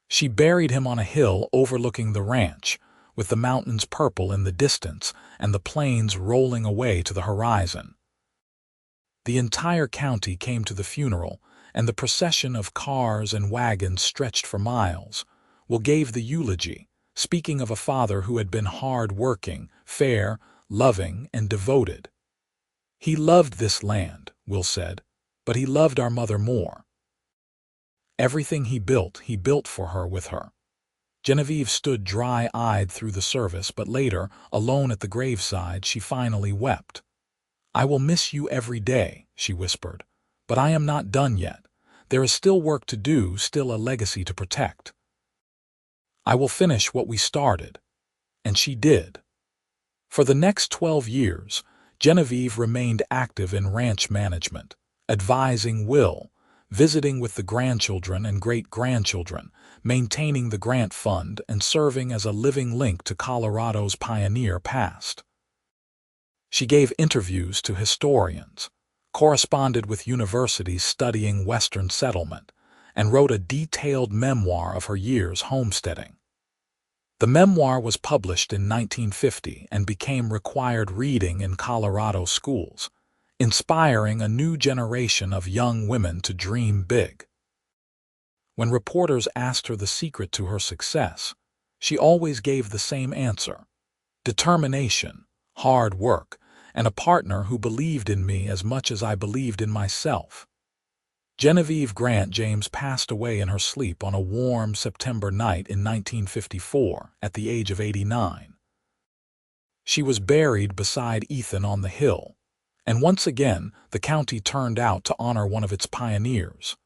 [SPEAKER 1] She buried him on a hill overlooking the ranch, with the mountains purple in the distance and the plains rolling away to the horizon. The entire county came to the funeral, and the procession of cars and wagons stretched for miles. Will gave the eulogy, speaking of a father who had been hard-working, fair, loving, and devoted. "He loved this land," Will said, "but he loved our mother more. Everything he built for her with her." Genevieve stood dry-eyed through the service, but later, alone at the graveside, she finally wept. "I will miss you every day," she whispered, "but I am not done yet. There is still work to do, still a legacy to protect. I will finish what we started." And she did. For the next 12 years, Genevieve remained active in ranch management, advising Will, visiting with the grandchildren and great-grandchildren, maintaining the grant fund, and serving as a living link to Colorado's pioneer past. She gave interviews to historians, corresponded with universities studying Western settlement, and wrote a detailed memoir of her years homesteading. The memoir was published in 1950 and became required reading in Colorado schools, inspiring a new generation of young women to dream big. When reporters asked her the secret to her success, she always gave the same answer: determination, hard work, and a partner who believed in me as much as I believed in myself. Genevieve Grant James passed away in her sleep on a warm September night in 1954 at the age of 89. She was buried beside Ethan on the hill, and once again the county turned out to honor one of its pioneers.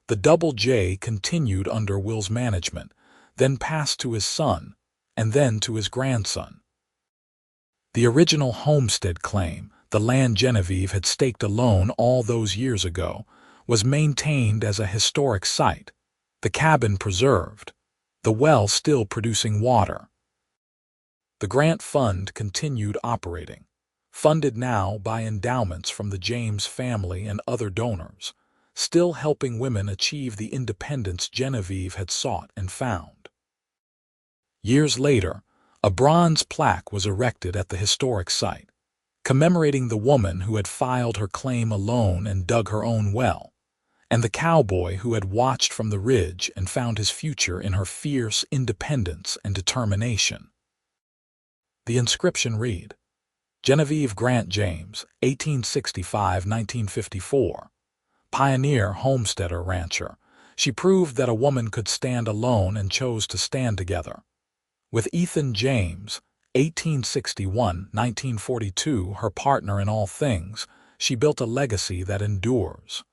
[SPEAKER 1] The Double J continued under Will's management, then passed to his son, and then to his grandson. The original homestead claim, the land Genevieve had staked alone all those years ago, was maintained as a historic site, the cabin preserved, the well still producing water. The Grant Fund continued operating, funded now by endowments from the James family and other donors, still helping women achieve the independence Genevieve had sought and found. Years later, a bronze plaque was erected at the historic site, commemorating the woman who had filed her claim alone and dug her own well, and the cowboy who had watched from the ridge and found his future in her fierce independence and determination. The inscription read, Genevieve Grant James, 1865–1954. Pioneer homesteader rancher, she proved that a woman could stand alone and chose to stand together. With Ethan James, 1861–1942, her partner in all things, she built a legacy that endures.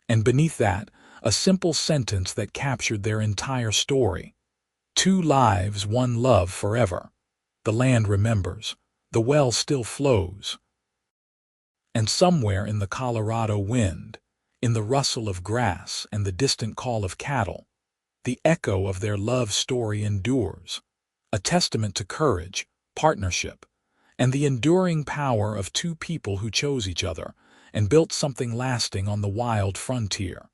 [SPEAKER 1] And beneath that, a simple sentence that captured their entire story: 2 lives, 1 love forever. The land remembers, the well still flows. And somewhere in the Colorado wind, in the rustle of grass and the distant call of cattle, the echo of their love story endures, a testament to courage, partnership, and the enduring power of 2 people who chose each other and built something lasting on the wild frontier.